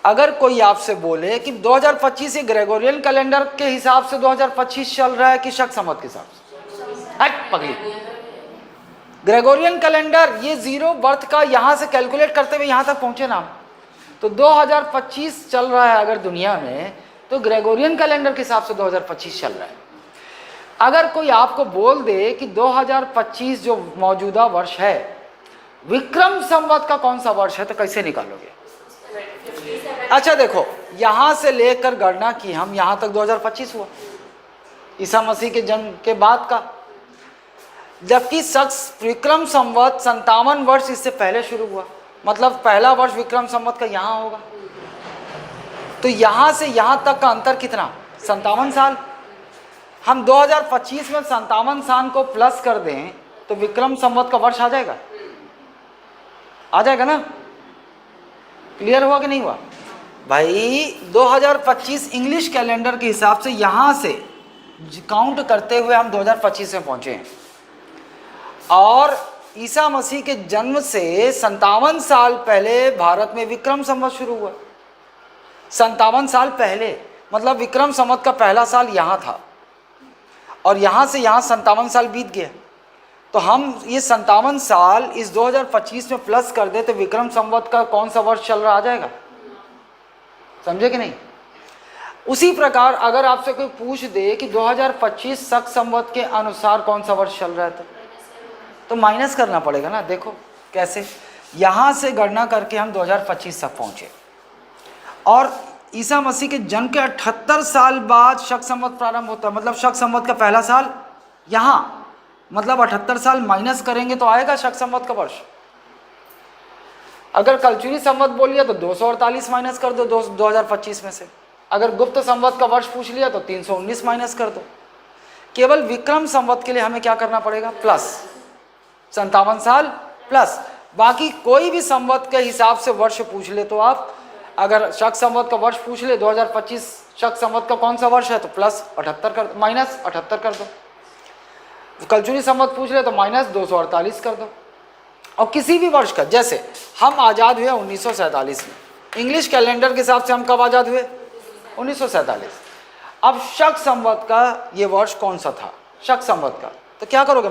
Speaker 1: अगर कोई आपसे बोले कि 2025 ये ग्रेगोरियन कैलेंडर के हिसाब से 2025 चल रहा है कि शक संवत के हिसाब से? हट पगली, ग्रेगोरियन कैलेंडर ये 0 बर्थ का यहाँ से कैलकुलेट करते हुए यहाँ तक पहुँचे ना। तो 2025 चल रहा है अगर दुनिया में, तो ग्रेगोरियन कैलेंडर के हिसाब से 2025 चल रहा है। अगर कोई आपको बोल दे कि 2025 जो मौजूदा वर्ष है विक्रम संवत का कौन सा वर्ष है, तो कैसे निकालोगे? अच्छा देखो, यहां से लेकर गणना की हम, यहां तक 2025 हुआ, ईसा मसीह के जन्म के बाद का। जबकि शख्स विक्रम संवत 57 वर्ष इससे पहले शुरू हुआ, मतलब पहला वर्ष विक्रम संवत का यहां होगा। तो यहां से यहां तक का अंतर कितना? 57 साल। हम 2025 में 57 साल को प्लस कर दें तो विक्रम संवत का वर्ष आ जाएगा ना। क्लियर हुआ कि नहीं हुआ भाई? 2025 इंग्लिश कैलेंडर के हिसाब से यहाँ से काउंट करते हुए हम 2025 में पहुँचे हैं। और ईसा मसीह के जन्म से 57 साल पहले भारत में विक्रम संवत शुरू हुआ। 57 साल पहले, मतलब विक्रम संवत का पहला साल यहाँ था और यहाँ से यहाँ 57 साल बीत गया। तो हम ये 57 साल इस 2025 में प्लस कर दे तो विक्रम संवत का कौन सा वर्ष चल रहा आ जाएगा। समझे कि नहीं? उसी प्रकार अगर आपसे कोई पूछ दे कि 2025 शक संवत के अनुसार कौन सा वर्ष चल रहा है, तो माइनस करना पड़ेगा ना। देखो कैसे, यहाँ से गणना करके हम 2025 तक पहुँचे और ईसा मसीह के जन्म के 78 साल बाद शक संवत प्रारंभ होता है। मतलब शक संवत का पहला साल यहाँ, मतलब 78 साल माइनस करेंगे तो आएगा शक संवत का वर्ष। अगर कलचुरी संवत बोल लिया तो 248 माइनस कर दो 2025 में से। अगर गुप्त संवत का वर्ष पूछ लिया तो 319 माइनस कर दो। केवल विक्रम संवत के लिए हमें क्या करना पड़ेगा? प्लस 57 साल प्लस। बाकी कोई भी संवत के हिसाब से वर्ष पूछ ले तो आप, अगर शक संवत का वर्ष पूछ ले 2025 शक संवत का कौन सा वर्ष है, तो प्लस 78 कर, माइनस 78 कर दो। कलचुरी संवत पूछ ले तो माइनस 248 कर दो। और किसी भी वर्ष का, जैसे हम आज़ाद हुए 1947 में, इंग्लिश कैलेंडर के हिसाब से हम कब आज़ाद हुए? 1947। अब शक संवत का ये वर्ष कौन सा था? शक संवत का तो क्या करोगे,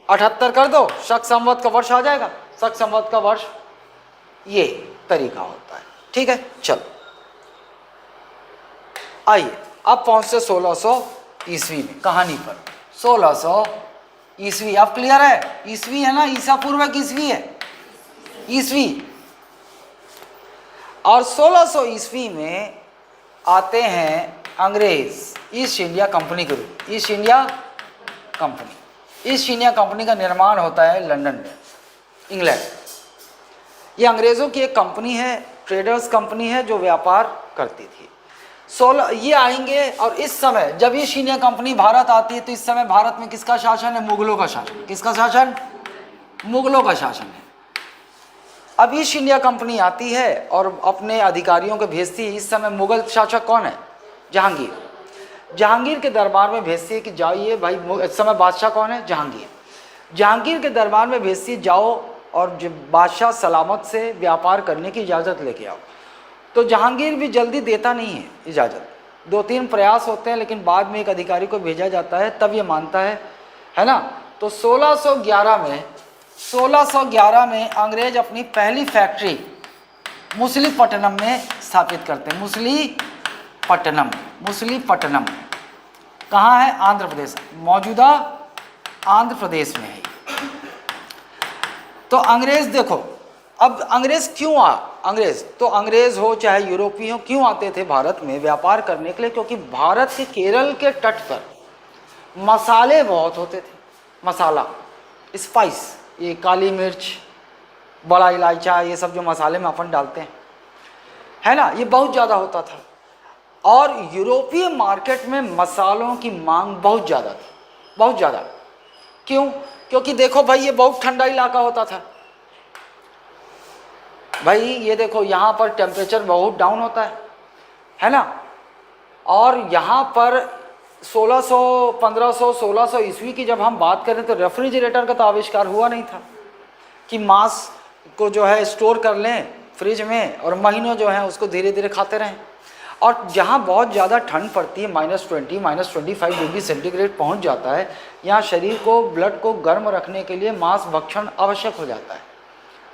Speaker 1: -78 कर दो, शक संवत का वर्ष आ जाएगा, शक संवत का वर्ष, ये तरीका होता है। ठीक है, चलो आइए अब पहुंचते 1600 ईस्वी में कहानी पर। 1600 ईस्वी, अब क्लियर है, ईस्वी है ना, ईसा पूर्व की ईस्वी है, ईस्वी। और 1600 ईस्वी में आते हैं अंग्रेज ईस्ट इंडिया कंपनी के रूप। East India company, east India company का निर्माण होता है लंदन में, इंग्लैंड। ये अंग्रेज़ों की एक कंपनी है, ट्रेडर्स कंपनी है जो व्यापार करती थी। 16 ये आएंगे, और इस समय जब ईस्ट इंडिया कंपनी भारत आती है तो इस समय भारत में किसका शासन है, मुगलों का शासन। किसका शासन, मुगलों का शासन है। अब ईस्ट इंडिया कंपनी आती है और अपने अधिकारियों को भेजती है। इस समय मुगल शासक कौन है, जहांगीर। जहांगीर के दरबार में भेजती है कि जाइए भाई, इस समय बादशाह कौन है, जहांगीर। जहांगीर के दरबार में भेजती है, जाओ और बादशाह सलामत से व्यापार करने की इजाज़त लेके आओ। तो जहांगीर भी जल्दी देता नहीं है इजाज़त, 2-3 प्रयास होते हैं, लेकिन बाद में एक अधिकारी को भेजा जाता है, तब ये मानता है ना। तो 1611 में अंग्रेज अपनी पहली फैक्ट्री मुसलीपट्टनम में स्थापित करते हैं। मुसलीपट्टनम कहाँ है, आंध्र प्रदेश, मौजूदा आंध्र प्रदेश में है। तो अंग्रेज देखो, अब अंग्रेज क्यों अंग्रेज हो चाहे यूरोपीय हो, क्यों आते थे भारत में व्यापार करने के लिए, क्योंकि भारत के केरल के तट पर मसाले बहुत होते थे। मसाला, स्पाइस, ये काली मिर्च, बड़ा इलायचा, ये सब जो मसाले में अपन डालते हैं, है ना, ये बहुत ज़्यादा होता था। और यूरोपीय मार्केट में मसालों की मांग बहुत ज़्यादा थी, बहुत ज़्यादा। क्यों, क्योंकि देखो भाई, ये बहुत ठंडा इलाका होता था भाई। ये देखो यहाँ पर टेम्परेचर बहुत डाउन होता है ना। और यहाँ पर 1600 ईस्वी की जब हम बात करें तो रेफ्रिजरेटर का तो आविष्कार हुआ नहीं था कि मांस को जो है स्टोर कर लें फ्रिज में और महीनों जो है उसको धीरे धीरे खाते रहें। और जहाँ बहुत ज़्यादा ठंड पड़ती है, -20 -25 डिग्री सेंटीग्रेड पहुँच जाता है, यहाँ शरीर को, ब्लड को गर्म रखने के लिए मांस भक्षण आवश्यक हो जाता है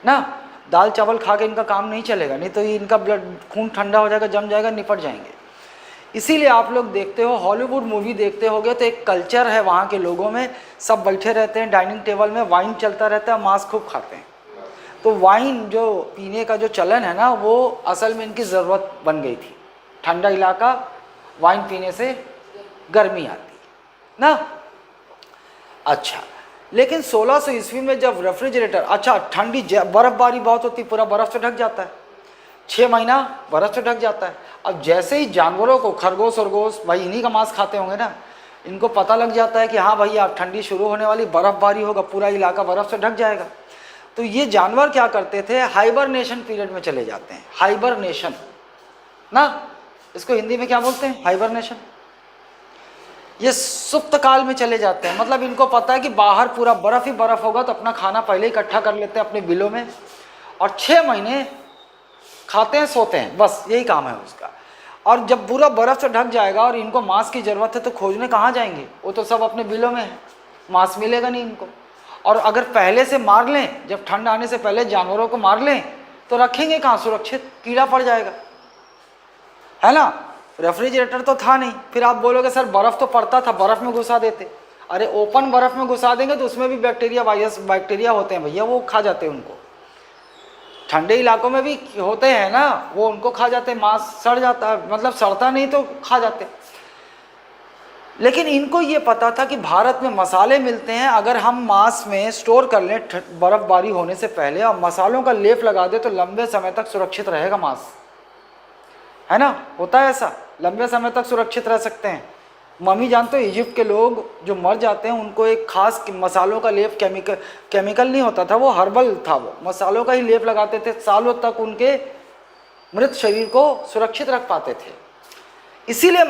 Speaker 1: ना। दाल चावल खा के इनका काम नहीं चलेगा, नहीं तो इनका ब्लड, खून ठंडा हो जाएगा, जम जाएगा, निपट जाएंगे। इसीलिए आप लोग देखते हो, हॉलीवुड मूवी देखते होगे तो एक कल्चर है वहाँ के लोगों में, सब बैठे रहते हैं डाइनिंग टेबल में, वाइन चलता रहता है, मांस खूब खाते हैं। तो वाइन जो पीने का जो चलन है ना, वो असल में इनकी ज़रूरत बन गई थी। ठंडा इलाका, वाइन पीने से गर्मी आती ना। अच्छा, लेकिन 1600 ईस्वी में जब रेफ्रिजरेटर, अच्छा ठंडी बर्फबारी बहुत होती, पूरा बर्फ़ से ढक जाता है, 6 महीना बर्फ़ से ढक जाता है। अब जैसे ही जानवरों को, खरगोश वरगोश, भाई इन्हीं का मांस खाते होंगे ना, इनको पता लग जाता है कि हाँ भाई अब ठंडी शुरू होने वाली, बर्फबारी होगा, पूरा इलाका बर्फ़ से ढक जाएगा। तो ये जानवर क्या करते थे, हाइबरनेशन पीरियड में चले जाते हैं। हाइबरनेशन ना, इसको हिंदी में क्या बोलते हैं, हाइबरनेशन। ये सुप्त काल में चले जाते हैं, मतलब इनको पता है कि बाहर पूरा बर्फ़ ही बर्फ़ होगा, तो अपना खाना पहले इकट्ठा कर लेते हैं अपने बिलों में, और 6 महीने खाते हैं, सोते हैं, बस यही काम है उसका। और जब पूरा बर्फ़ से ढक जाएगा और इनको मांस की ज़रूरत है तो खोजने कहाँ जाएंगे, वो तो सब अपने बिलों में है, मांस मिलेगा नहीं इनको। और अगर पहले से मार लें, जब ठंड आने से पहले जानवरों को मार लें, तो रखेंगे कहाँ सुरक्षित, कीड़ा पड़ जाएगा, है ना। रेफ्रिजरेटर तो था नहीं। फिर आप बोलोगे सर बर्फ़ तो पड़ता था, बर्फ़ में घुसा देते। अरे ओपन बर्फ़ में घुसा देंगे तो उसमें भी बैक्टीरिया, वायरस, बैक्टीरिया होते हैं भैया, वो खा जाते हैं उनको। ठंडे इलाकों में भी होते हैं ना, वो उनको खा जाते हैं, मांस सड़ जाता है, मतलब सड़ता नहीं तो खा जाते। लेकिन इनको ये पता था कि भारत में मसाले मिलते हैं, अगर हम मांस में स्टोर कर लें बर्फ़बारी होने से पहले और मसालों का लेप लगा दे तो लंबे समय तक सुरक्षित रहेगा मांस, है ना। होता है ऐसा, लंबे समय तक सुरक्षित रह सकते हैं। मम्मी जानते हो, इजिप्ट के लोग जो मर जाते हैं उनको एक खास मसालों का लेप, केमिकल नहीं होता था, वो हर्बल था, वो मसालों का ही लेप लगाते थे, सालों तक उनके मृत शरीर को सुरक्षित रख पाते थे। इसीलिए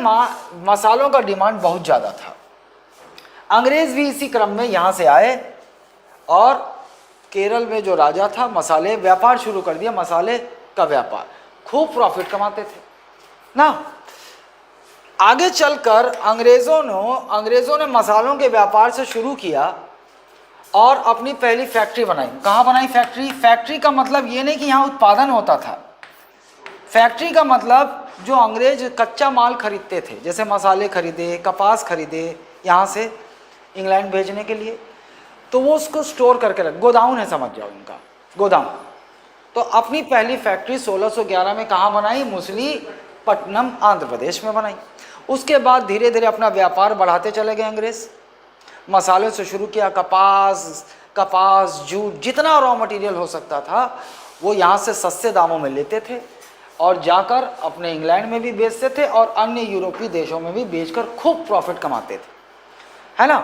Speaker 1: मसालों का डिमांड बहुत ज़्यादा था। अंग्रेज़ भी इसी क्रम में यहाँ से आए और केरल में जो राजा था, मसाले व्यापार शुरू कर दिया, मसाले का व्यापार, खूब प्रॉफिट कमाते थे ना। आगे चलकर अंग्रेज़ों ने मसालों के व्यापार से शुरू किया और अपनी पहली फैक्ट्री बनाई। कहाँ बनाई फैक्ट्री? फैक्ट्री का मतलब ये नहीं कि यहाँ उत्पादन होता था। फैक्ट्री का मतलब जो अंग्रेज कच्चा माल खरीदते थे, जैसे मसाले खरीदे, कपास खरीदे यहाँ से इंग्लैंड भेजने के लिए, तो वो उसको स्टोर करके रख, गोदाउन है समझ जाओ इनका, गोदाउन। तो अपनी पहली फैक्ट्री 1611 में कहाँ बनाई? मछलीपट्टनम आंध्र प्रदेश में बनाई। उसके बाद धीरे धीरे अपना व्यापार बढ़ाते चले गए अंग्रेज़। मसालों से शुरू किया, कपास, जूट, जितना रॉ मटेरियल हो सकता था वो यहाँ से सस्ते दामों में लेते थे और जाकर अपने इंग्लैंड में भी बेचते थे और अन्य यूरोपीय देशों में भी बेचकर खूब प्रॉफिट कमाते थे, है ना।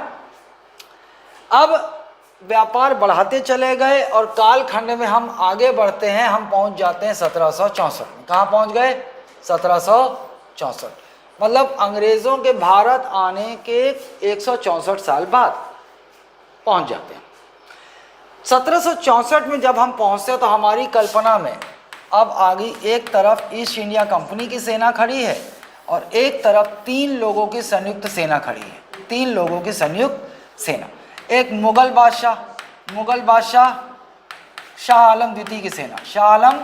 Speaker 1: अब व्यापार बढ़ाते चले गए और कालखंड में हम आगे बढ़ते हैं, हम पहुंच जाते हैं 1764 में। कहाँ पहुंच गए? 1764, मतलब अंग्रेज़ों के भारत आने के 164 साल बाद पहुंच जाते हैं। 1764 में जब हम पहुंचते तो हमारी कल्पना में अब आगे एक तरफ ईस्ट इंडिया कंपनी की सेना खड़ी है और एक तरफ 3 लोगों की संयुक्त सेना खड़ी है। 3 लोगों की संयुक्त सेना, एक मुगल बादशाह शाह आलम द्वितीय की सेना, शाह आलम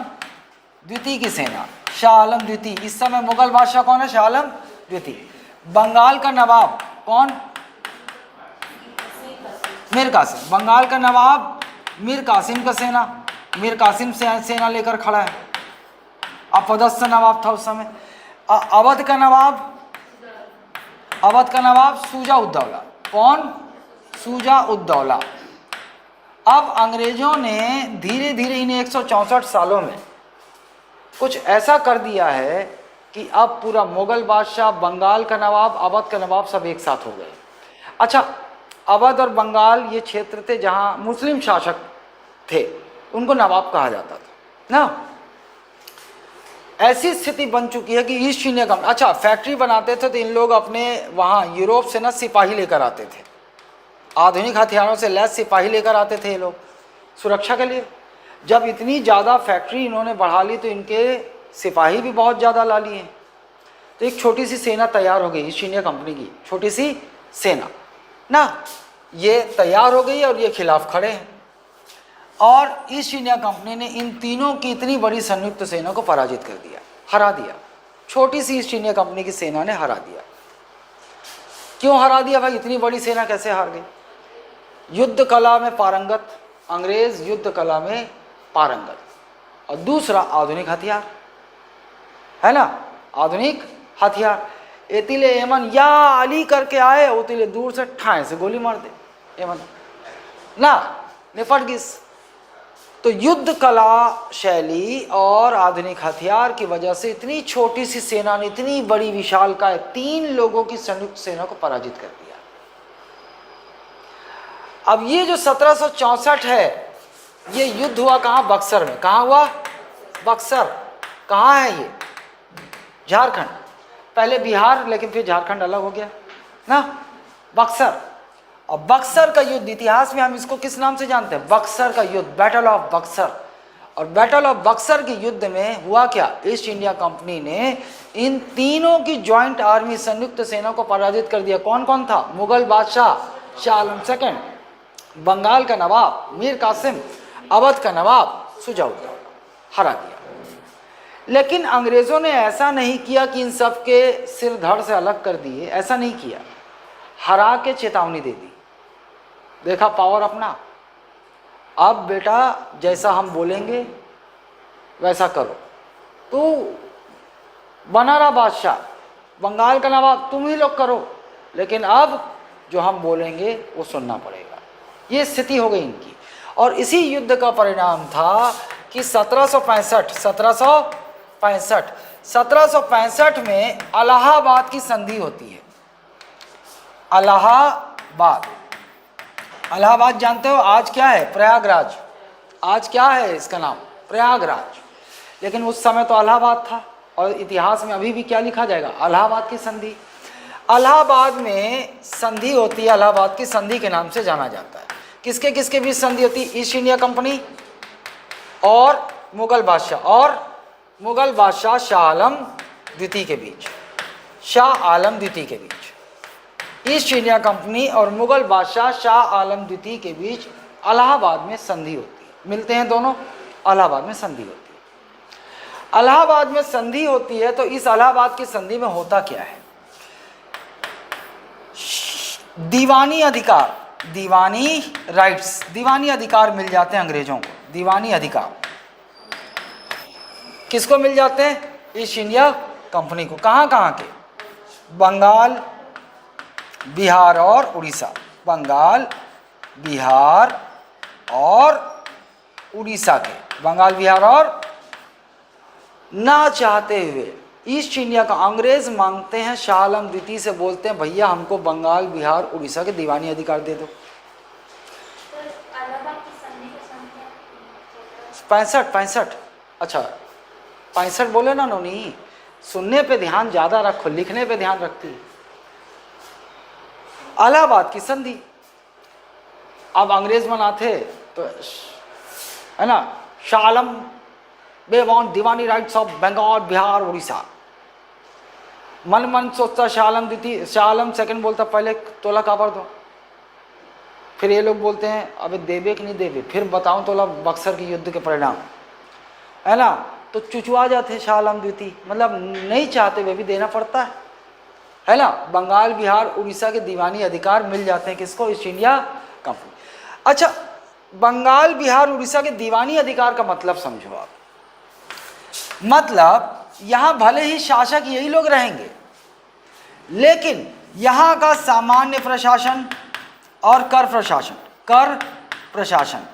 Speaker 1: द्वितीय। इस समय मुगल बादशाह कौन है? शाह आलम द्वितीय। बंगाल का नवाब कौन? मीर कासिम। बंगाल का नवाब मीर कासिम का सेना, मीर कासिम सेना लेकर खड़ा है, अपदस्थ नवाब था उस समय। अवध का नवाब शुजा उद्दौला। कौन? शुजा उद्दौला। अब अंग्रेजों ने धीरे धीरे इन 164 सालों में कुछ ऐसा कर दिया है कि अब पूरा मुगल बादशाह, बंगाल का नवाब, अवध का नवाब सब एक साथ हो गए। अच्छा, अवध और बंगाल ये क्षेत्र थे जहाँ मुस्लिम शासक थे, उनको नवाब कहा जाता था ना। ऐसी स्थिति बन चुकी है कि ईस्ट इंडिया कंपनी, अच्छा फैक्ट्री बनाते थे तो इन लोग अपने वहाँ यूरोप से ना सिपाही लेकर आते थे, आधुनिक हथियारों से लैस सिपाही लेकर आते थे ये लोग सुरक्षा के लिए। जब इतनी ज़्यादा फैक्ट्री इन्होंने बढ़ा ली तो इनके सिपाही भी बहुत ज़्यादा ला लिए, तो एक छोटी सी सेना तैयार हो गई ईस्ट इंडिया कंपनी की, छोटी सी सेना ना, ये तैयार हो गई और ये खिलाफ खड़े हैं। और ईस्ट इंडिया कंपनी ने इन तीनों की इतनी बड़ी संयुक्त सेना को पराजित कर दिया, हरा दिया। छोटी सी ईस्ट इंडिया कंपनी की सेना ने हरा दिया। क्यों हरा दिया भाई? इतनी बड़ी सेना कैसे हार गई? युद्ध कला में पारंगत अंग्रेज, युद्ध कला में पारंगत, और दूसरा आधुनिक हथियार, है ना, आधुनिक हथियार। एतिले एमन या अली करके आए, उतिले दूर से ठाए से गोली मार दे, एमन ना निपट गिस। तो युद्ध कला शैली और आधुनिक हथियार की वजह से इतनी छोटी सी सेना ने इतनी बड़ी विशालकाय 3 लोगों की संयुक्त सेना को पराजित कर दिया। अब ये जो 1764 है, ये युद्ध हुआ कहाँ? बक्सर में। कहाँ हुआ? बक्सर। कहाँ है ये? झारखंड। पहले बिहार, लेकिन फिर झारखंड अलग हो गया ना, बक्सर। और बक्सर का युद्ध, इतिहास में हम इसको किस नाम से जानते हैं? बक्सर का युद्ध, बैटल ऑफ बक्सर। और बैटल ऑफ बक्सर के युद्ध में हुआ क्या? ईस्ट इंडिया कंपनी ने इन तीनों की ज्वाइंट आर्मी, संयुक्त सेना को पराजित कर दिया। कौन कौन था? मुगल बादशाह शाह आलम सेकंड, बंगाल का नवाब मीर कासिम, अवध का नवाब शुजा उद्दौला, हरा दिया। लेकिन अंग्रेज़ों ने ऐसा नहीं किया कि इन सब के सिर धड़ से अलग कर दिए, ऐसा नहीं किया। हरा के चेतावनी दे दी, देखा पावर अपना, अब बेटा जैसा हम बोलेंगे वैसा करो। तो बना रहा बादशाह, बंगाल का नवाब तुम ही लोग करो, लेकिन अब जो हम बोलेंगे वो सुनना पड़ेगा। ये स्थिति हो गई इनकी। और इसी युद्ध का परिणाम था कि 1765 में इलाहाबाद की संधि होती है। इलाहाबाद जानते हो आज क्या है? प्रयागराज। आज क्या है इसका नाम? प्रयागराज। लेकिन उस समय तो इलाहाबाद था, और इतिहास में अभी भी क्या लिखा जाएगा? इलाहाबाद की संधि। इलाहाबाद में संधि होती है, इलाहाबाद की संधि के नाम से जाना जाता है। किसके किसके बीच संधि होती है? ईस्ट इंडिया कंपनी और मुगल बादशाह शाह आलम द्वितीय के बीच। शाह आलम द्वितीय के बीच। ईस्ट इंडिया कंपनी और मुगल बादशाह शाह आलम द्वितीय के बीच इलाहाबाद में संधि होती है। मिलते हैं दोनों, इलाहाबाद में संधि होती है। इलाहाबाद में संधि होती है तो इस इलाहाबाद की संधि में होता क्या है? दीवानी अधिकार, दीवानी राइट्स, दीवानी अधिकार मिल जाते हैं अंग्रेजों को। दीवानी अधिकार किसको मिल जाते हैं? ईस्ट इंडिया कंपनी को। कहाँ कहाँ के? बंगाल, बिहार और उड़ीसा। बंगाल, बिहार और उड़ीसा के। बंगाल, बिहार और ना चाहते हुए ईस्ट इंडिया का अंग्रेज मांगते हैं, शाह आलम द्वितीय से बोलते हैं भैया हमको बंगाल, बिहार, उड़ीसा के दीवानी अधिकार दे दो। 65। अच्छा 65 बोले ना नोनी, सुनने पे ध्यान ज़्यादा रखो, लिखने पे ध्यान रखती है। इलाहाबाद की संधि, अब अंग्रेज मनाते तो है ना, Shah Alam they want Diwani rights of Bengal, Bihar, Orissa. मन मन सोचता शाह आलम द्वितीय, शाह आलम सेकंड बोलता पहले तोला काबर दो। फिर ये लोग बोलते हैं अबे देवे कि नहीं देवे, फिर बताऊं तोला बक्सर के युद्ध के परिणाम, है ना। तो चुचुआ जाते शाह आलम द्वितीय, मतलब नहीं चाहते वे भी देना पड़ता है ना। बंगाल, बिहार, उड़ीसा के दीवानी अधिकार मिल जाते हैं किसको? East India company. अच्छा, बंगाल, बिहार, उड़ीसा के दीवानी अधिकार का मतलब समझो आप। मतलब यहां भले ही शासक यही लोग रहेंगे, लेकिन यहां का सामान्य प्रशासन और कर प्रशासन,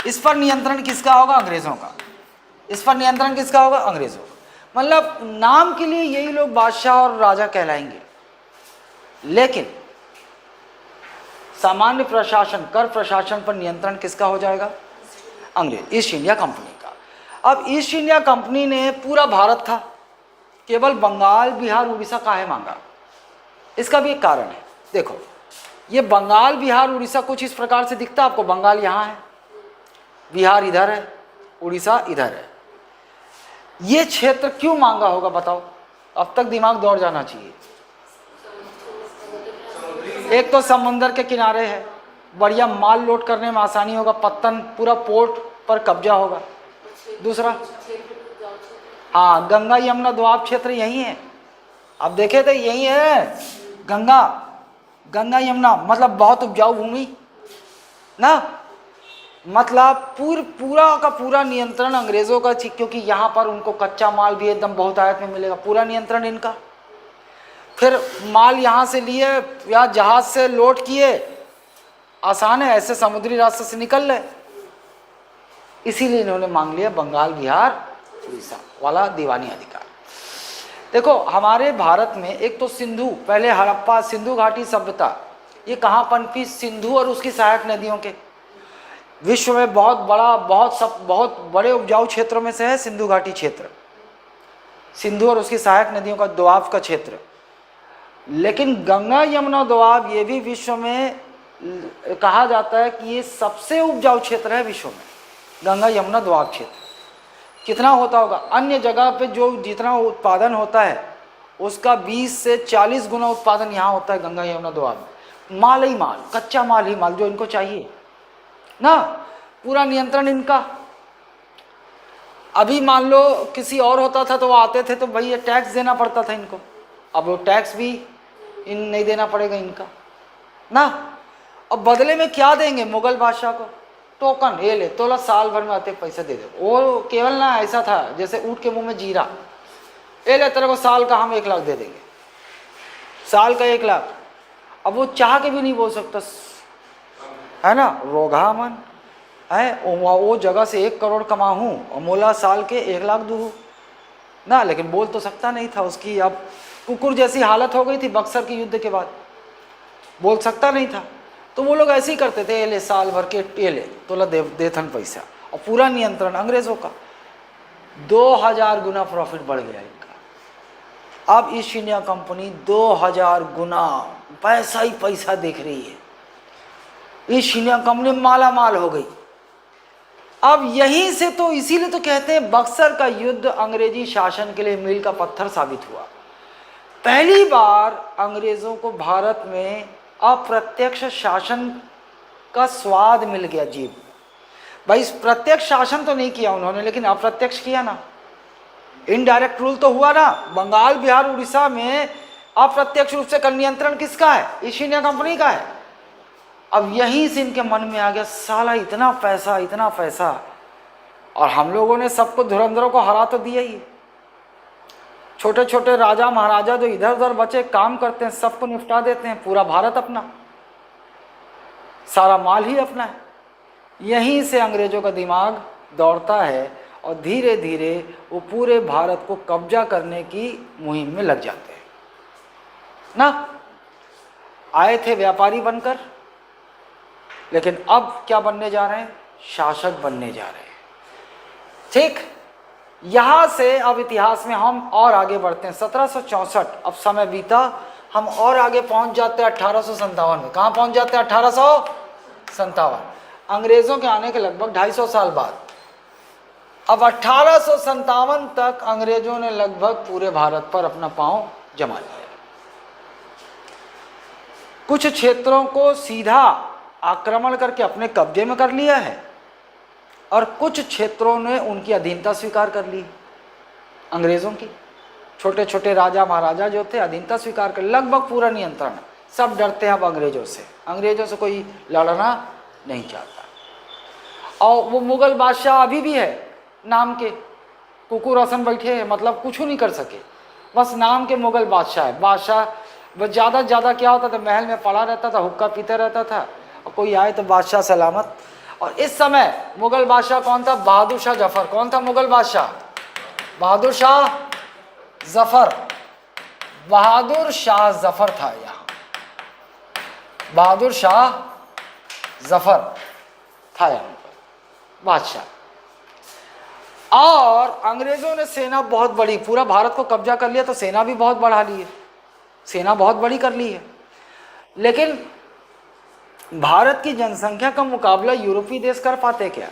Speaker 1: इस पर नियंत्रण किसका होगा? अंग्रेजों का। इस पर नियंत्रण किसका होगा? अंग्रेजों का। मतलब नाम के लिए यही लोग बादशाह और राजा कहलाएंगे, लेकिन सामान्य प्रशासन, कर प्रशासन पर नियंत्रण किसका हो जाएगा? अंग्रेज, ईस्ट इंडिया कंपनी का। अब ईस्ट इंडिया कंपनी ने पूरा भारत था, केवल बंगाल, बिहार, उड़ीसा काहे मांगा? इसका भी एक कारण है। देखो ये बंगाल, बिहार, उड़ीसा कुछ इस प्रकार से दिखता है आपको। बंगाल यहाँ है, बिहार इधर है, उड़ीसा इधर है। ये क्षेत्र क्यों मांगा होगा बताओ? अब तक दिमाग दौड़ जाना चाहिए। एक तो समुंदर के किनारे है, बढ़िया माल लोड करने में आसानी होगा, पत्तन पूरा पोर्ट पर कब्जा होगा। दूसरा, हाँ गंगा यमुना दोआब क्षेत्र यही है। अब देखे तो यही है गंगा यमुना, मतलब बहुत उपजाऊ भूमि ना। मतलब पूरा का पूरा नियंत्रण अंग्रेजों का, क्योंकि यहाँ पर उनको कच्चा माल भी एकदम बहुत आयत में मिलेगा, पूरा नियंत्रण इनका। फिर माल यहाँ से लिए या जहाज से लोड किए, आसान है, ऐसे समुद्री रास्ते से निकल ले। इसीलिए इन्होंने मांग लिया बंगाल, बिहार, उड़ीसा वाला दीवानी अधिकार। देखो हमारे भारत में एक तो सिंधु, पहले हड़प्पा, सिंधु घाटी सभ्यता, ये कहाँ पनपी? सिंधु और उसकी सहायक नदियों के। विश्व में बहुत बड़ा, बहुत बड़े उपजाऊ क्षेत्रों में से है सिंधु घाटी क्षेत्र, सिंधु और उसकी सहायक नदियों का दोआब का क्षेत्र। लेकिन गंगा यमुना दोआब ये भी विश्व में कहा जाता है कि ये सबसे उपजाऊ क्षेत्र है विश्व में, गंगा यमुना दोआब क्षेत्र। कितना होता होगा? अन्य जगह पे जो जितना उत्पादन होता है उसका 20 से 40 गुना उत्पादन यहाँ होता है गंगा यमुना दोआब में। माल ही माल, कच्चा माल ही माल जो इनको चाहिए ना, पूरा नियंत्रण इनका। अभी मान लो किसी और होता था तो वो आते थे तो भाई ये टैक्स देना पड़ता था इनको, अब वो टैक्स भी इन नहीं देना पड़ेगा इनका ना। अब बदले में क्या देंगे मुगल बादशाह को? टोकन, ये ले तोला, साल भर में आते पैसे दे दे। वो केवल ना ऐसा था जैसे ऊँट के मुंह में जीरा, ये ले तेरे को साल का हम 1 लाख दे देंगे, साल का 1 लाख। अब वो चाह के भी नहीं बोल सकता, है ना, रोगा मन है, वो जगह से 1 करोड़ कमाऊँ और मोला साल के 1 लाख दूँ ना। लेकिन बोल तो सकता नहीं था, उसकी अब कुकुर जैसी हालत हो गई थी बक्सर के युद्ध के बाद, बोल सकता नहीं था। तो वो लोग ऐसे ही करते थे, ये ले साल भर के, ये ले तोला देथन पैसा, और पूरा नियंत्रण अंग्रेजों का। 2000 गुना प्रॉफिट बढ़ गया इनका। अब ईस्ट इंडिया कंपनी 2000 गुना पैसा ही पैसा देख रही है, ईस्ट इंडिया कंपनी माला माल हो गई। अब यहीं से तो, इसीलिए तो कहते हैं बक्सर का युद्ध अंग्रेजी शासन के लिए मील का पत्थर साबित हुआ। पहली बार अंग्रेजों को भारत में अप्रत्यक्ष शासन का स्वाद मिल गया जीभ। भाई प्रत्यक्ष शासन तो नहीं किया उन्होंने, लेकिन अप्रत्यक्ष किया ना, इनडायरेक्ट रूल तो हुआ ना। बंगाल, बिहार, उड़ीसा में अप्रत्यक्ष रूप से कर नियंत्रण किसका है? ईस्ट इंडिया कंपनी का है। अब यहीं से इनके मन में आ गया, साला इतना पैसा, इतना पैसा, और हम लोगों ने सबको, धुरंधरों को हरा तो दिया ही। छोटे छोटे राजा महाराजा जो इधर उधर बचे काम करते हैं, सबको निपटा देते हैं, पूरा भारत अपना, सारा माल ही अपना है। यहीं से अंग्रेजों का दिमाग दौड़ता है और धीरे धीरे वो पूरे भारत को कब्जा करने की मुहिम में लग जाते हैं ना। आए थे व्यापारी बनकर, लेकिन अब क्या बनने जा रहे हैं? शासक बनने जा रहे हैं। ठीक, यहां से अब इतिहास में हम और आगे बढ़ते हैं। 1764, अब समय बीता, हम और आगे पहुंच जाते हैं 1857 में। कहां पहुंच जाते हैं? 1857, अंग्रेजों के आने के लगभग 250 साल बाद। अब 1857 तक अंग्रेजों ने लगभग पूरे भारत पर अपना पांव जमा लिया। कुछ क्षेत्रों को सीधा आक्रमण करके अपने कब्जे में कर लिया है, और कुछ क्षेत्रों ने उनकी अधीनता स्वीकार कर ली अंग्रेजों की। छोटे छोटे राजा महाराजा जो थे अधीनता स्वीकार कर, लगभग पूरा नियंत्रण। सब डरते हैं अब अंग्रेजों से, अंग्रेजों से कोई लड़ना नहीं चाहता। और वो मुगल बादशाह अभी भी है, नाम के कुकुर हसन बैठे हैं, मतलब कुछ नहीं कर सके, बस नाम के मुगल बादशाह है। बादशाह बस ज़्यादा से ज़्यादा क्या होता था, महल में पड़ा रहता था, हुक्का पीते रहता था, और कोई आए तो बादशाह सलामत। और इस समय मुगल बादशाह कौन था? बहादुर शाह जफर। कौन था मुगल बादशाह? बहादुर शाह जफर। बहादुर शाह जफर था यहाँ, बहादुर शाह जफर था यहाँ पर बादशाह। और अंग्रेजों ने सेना बहुत बड़ी, पूरा भारत को कब्जा कर लिया, तो सेना भी बहुत बढ़ा ली है, सेना बहुत बड़ी कर ली है। लेकिन भारत की जनसंख्या का मुकाबला यूरोपीय देश कर पाते क्या?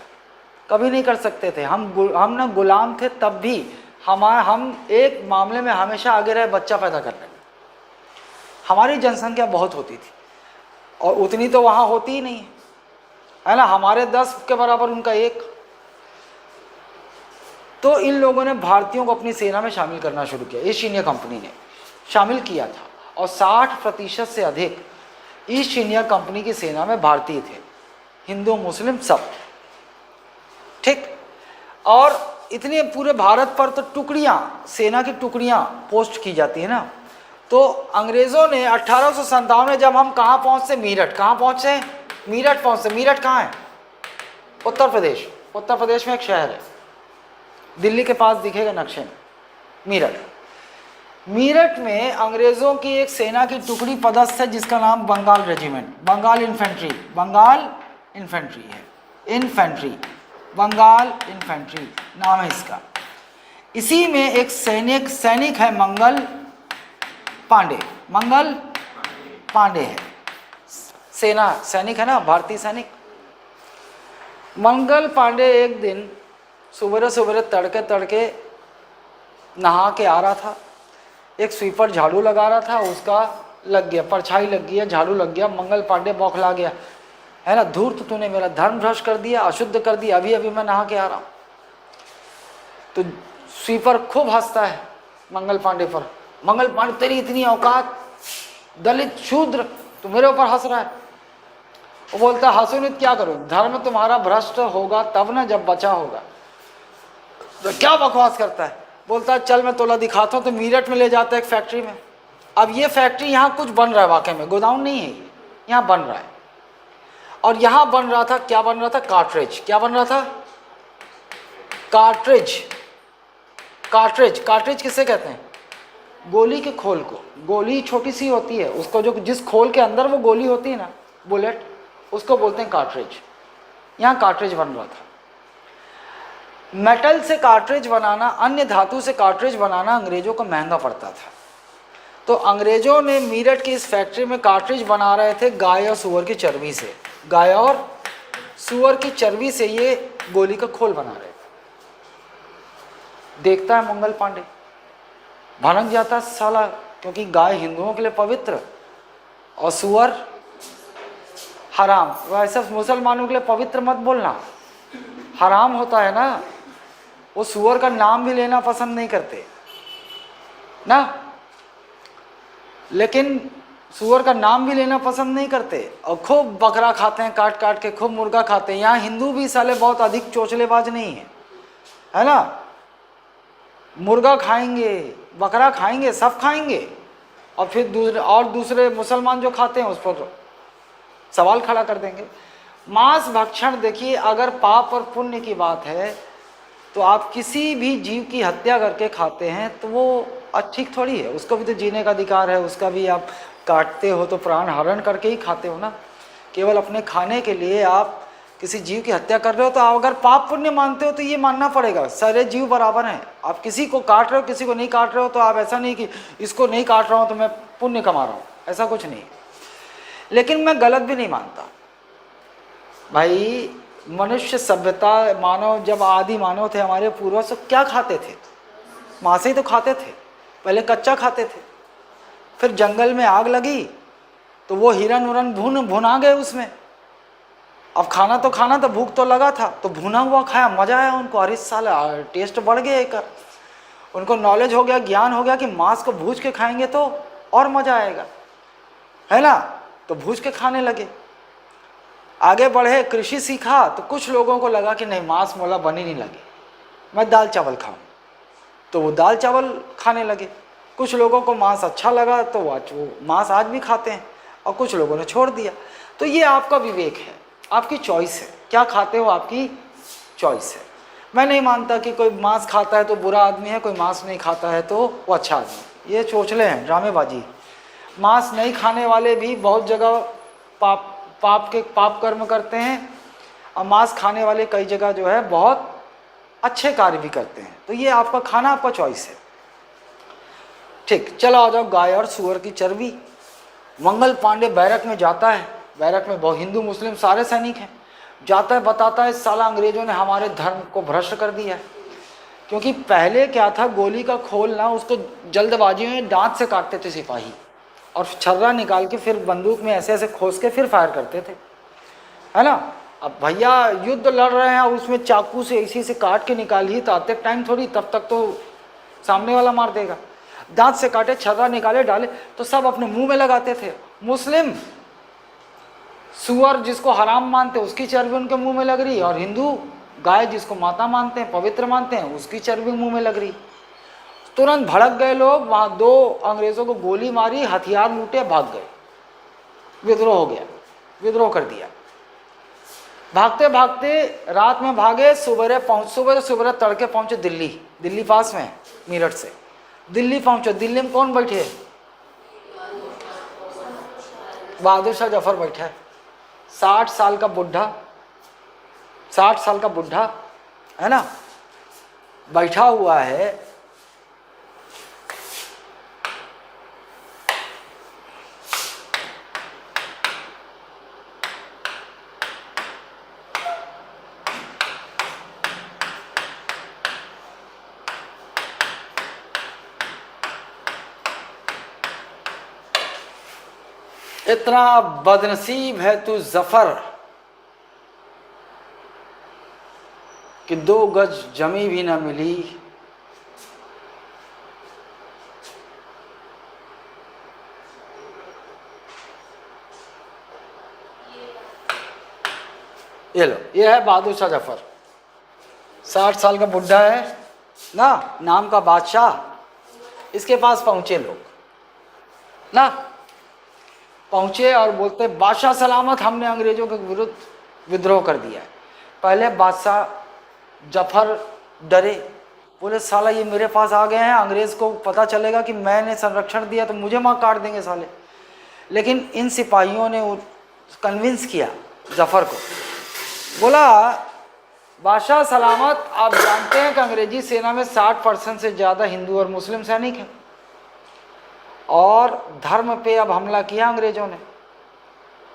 Speaker 1: कभी नहीं कर सकते थे। हम ना गुलाम थे, तब भी हम एक मामले में हमेशा आगे रहे, बच्चा पैदा करने में। हमारी जनसंख्या बहुत होती थी, और उतनी तो वहाँ होती ही नहीं है ना, हमारे 10 के बराबर, उनका 1। तो इन लोगों ने भारतीयों को अपनी सेना में शामिल करना शुरू किया, ईस्ट इंडिया कंपनी ने शामिल किया था, और 60% से अधिक ईस्ट इंडिया कंपनी की सेना में भारतीय थे, हिंदू मुस्लिम सब। ठीक, और इतने पूरे भारत पर तो टुकड़ियाँ, सेना की टुकड़ियाँ पोस्ट की जाती है ना। तो अंग्रेज़ों ने 1857 में जब हम कहाँ पहुँचे? मीरठ। कहाँ पहुँचे? मीरठ पहुँचे। मीरठ कहाँ है? उत्तर प्रदेश। उत्तर प्रदेश में एक शहर है, दिल्ली के पास दिखेगा नक्शे में, मीरठ। मीरठ में अंग्रेज़ों की एक सेना की टुकड़ी पदस्थ है जिसका नाम Bengal regiment, Bengal infantry, Bengal infantry है, इन्फेंट्री, बंगाल इन्फेंट्री नाम है इसका। इसी में एक सैनिक है मंगल पांडे, मंगल पांडे है, सेना सैनिक है ना, भारतीय सैनिक। मंगल पांडे एक दिन सुबह सुबह तड़के नहा के आ रहा था, एक स्वीपर झाड़ू लगा रहा था, उसका लग गया, परछाई लग गई, झाड़ू लग गया। मंगल पांडे बौखला गया, है ना, धूर्त तूने मेरा धर्म भ्रष्ट कर दिया, अशुद्ध कर दिया, अभी अभी मैं नहा के आ रहा हूँ। तो स्वीपर खूब हंसता है मंगल पांडे पर। मंगल पांडे, तेरी इतनी औकात, दलित शूद्र, तू मेरे ऊपर हंस रहा है। वो बोलता है हंसो नहीं क्या करूँ, धर्म तुम्हारा भ्रष्ट होगा तब ना जब बचा होगा। तो क्या बकवास करता है, बोलता है चल मैं तोला दिखाता हूँ। तो मीरठ में ले जाता है एक फैक्ट्री में। अब ये फैक्ट्री यहाँ कुछ बन रहा है, वाकई में गोदाउन नहीं है ये, यहाँ बन रहा है। और यहाँ बन रहा था, क्या बन रहा था? कार्ट्रिज। क्या बन रहा था? कार्ट्रिज। कार्ट्रिज, कार्ट्रिज किसे कहते हैं? गोली के खोल को। गोली छोटी सी होती है, उसको जो जिस खोल के अंदर वो गोली होती है ना, बुलेट, उसको बोलते हैं कार्ट्रिज। यहाँ कार्ट्रिज बन रहा था। मेटल से कार्ट्रिज बनाना, अन्य धातु से कार्ट्रिज बनाना अंग्रेजों को महंगा पड़ता था। तो अंग्रेजों ने मीरठ की इस फैक्ट्री में कार्ट्रिज बना रहे थे गाय और सूअर की चर्बी से, गाय और सूअर की चर्बी से ये गोली का खोल बना रहे थे। देखता है मंगल पांडे, भनक जाता साला, क्योंकि गाय हिंदुओं के लिए पवित्र और सूअर हराम। वैसे मुसलमानों के लिए पवित्र मत बोलना, हराम होता है ना। वो सूअर का नाम भी लेना पसंद नहीं करते ना, लेकिन सूअर का नाम भी लेना पसंद नहीं करते और खूब बकरा खाते हैं, काट काट के खूब मुर्गा खाते हैं। यहाँ हिंदू भी साले बहुत अधिक चोचलेबाज नहीं है ना। मुर्गा खाएंगे, बकरा खाएंगे, सब खाएंगे, और फिर दूसरे मुसलमान जो खाते हैं उस पर सवाल खड़ा कर देंगे। मांस भक्षण, देखिए अगर पाप और पुण्य की बात है तो आप किसी भी जीव की हत्या करके खाते हैं तो वो ठीक थोड़ी है। उसको भी तो जीने का अधिकार है, उसका भी आप काटते हो तो प्राण हरण करके ही खाते हो ना। केवल अपने खाने के लिए आप किसी जीव की हत्या कर रहे हो तो आप अगर पाप पुण्य मानते हो तो ये मानना पड़ेगा सारे जीव बराबर हैं। आप किसी को काट रहे हो, किसी को नहीं काट रहे हो, तो आप ऐसा नहीं कि इसको नहीं काट रहा हूँ तो मैं पुण्य कमा रहा हूँ, ऐसा कुछ नहीं। लेकिन मैं गलत भी नहीं मानता भाई। मनुष्य सभ्यता, मानव, जब आदि मानव थे हमारे पूर्वज, तो क्या खाते थे? मांस ही तो खाते थे। पहले कच्चा खाते थे, फिर जंगल में आग लगी तो वो हिरन उरन भुना गए उसमें। अब खाना तो भूख तो लगा था तो भुना हुआ खाया, मजा आया उनको। अरे साला टेस्ट बढ़ गया एक, उनको नॉलेज हो गया, ज्ञान हो गया कि मांस को भूज के खाएंगे तो और मजा आएगा, है ना। तो भूज के खाने लगे, आगे बढ़े, कृषि सीखा तो कुछ लोगों को लगा कि नहीं मांस मोला बनी नहीं लगे, मैं दाल चावल खाऊं, तो वो दाल चावल खाने लगे। कुछ लोगों को मांस अच्छा लगा तो वो मांस आज भी खाते हैं, और कुछ लोगों ने छोड़ दिया। तो ये आपका विवेक है, आपकी चॉइस है, क्या खाते हो आपकी चॉइस है। मैं नहीं मानता कि कोई मांस खाता है तो बुरा आदमी है, कोई मांस नहीं खाता है तो वो अच्छा आदमी। ये चोचले हैं, ड्रामेबाजी। मांस नहीं खाने वाले भी बहुत जगह पाप कर्म करते हैं, और मांस खाने वाले कई जगह जो है बहुत अच्छे कार्य भी करते हैं। तो ये आपका खाना, आपका चॉइस है। ठीक, चलो आ जाओ गाय और सूअर की चर्बी। मंगल पांडे बैरक में जाता है, बैरक में बहुत हिंदू मुस्लिम सारे सैनिक हैं, जाता है, बताता है साला अंग्रेजों ने हमारे धर्म को भ्रष्ट कर दिया है। क्योंकि पहले क्या था, गोली का खोल ना, उसको जल्दबाजी में दांत से काटते थे सिपाही, और छर्रा निकाल के फिर बंदूक में ऐसे ऐसे खोस के फिर फायर करते थे, है ना। अब भैया युद्ध लड़ रहे हैं और उसमें चाकू से इसी से काट के निकालिए तो आते टाइम थोड़ी, तब तक तो सामने वाला मार देगा। दांत से काटे, छर्रा निकाले, डाले तो सब अपने मुंह में लगाते थे। मुस्लिम सूअर जिसको हराम मानते हैं उसकी चर्बी उनके मुंह में लग रही, और हिंदू गाय जिसको माता मानते हैं, पवित्र मानते हैं, उसकी चर्बी मुंह में लग रही। तुरंत भड़क गए लोग, वहाँ 2 अंग्रेज़ों को गोली मारी, हथियार लूटे, भाग गए। विद्रोह हो गया, विद्रोह कर दिया। भागते भागते रात में भागे, सुबह तड़के पहुँचे दिल्ली। दिल्ली पास में, मेरठ से दिल्ली पहुँचे। दिल्ली में कौन बैठे? बहादुर शाह जफर बैठा है, 60 साल का बुढ़ा, 60 साल का बुढ़ा, है ना, बैठा हुआ है। इतना बदनसीब है तू जफर कि 2 गज जमी भी ना मिली, ये लो, ये है बहादुर शाह जफर, 60 साल का बुढ़ा है ना, नाम का बादशाह। इसके पास पहुंचे लोग ना, पहुंचे और बोलते बादशाह सलामत, हमने अंग्रेजों के विरुद्ध विद्रोह कर दिया है। पहले बादशाह जफर डरे, बोले साला ये मेरे पास आ गए हैं, अंग्रेज़ को पता चलेगा कि मैंने संरक्षण दिया तो मुझे मार काट देंगे साले। लेकिन इन सिपाहियों ने कन्विंस किया जफर को, बोला बादशाह सलामत, आप जानते हैं कि अंग्रेजी सेना में 60% से ज़्यादा हिंदू और मुस्लिम सैनिक हैं, और धर्म पे अब हमला किया अंग्रेज़ों ने,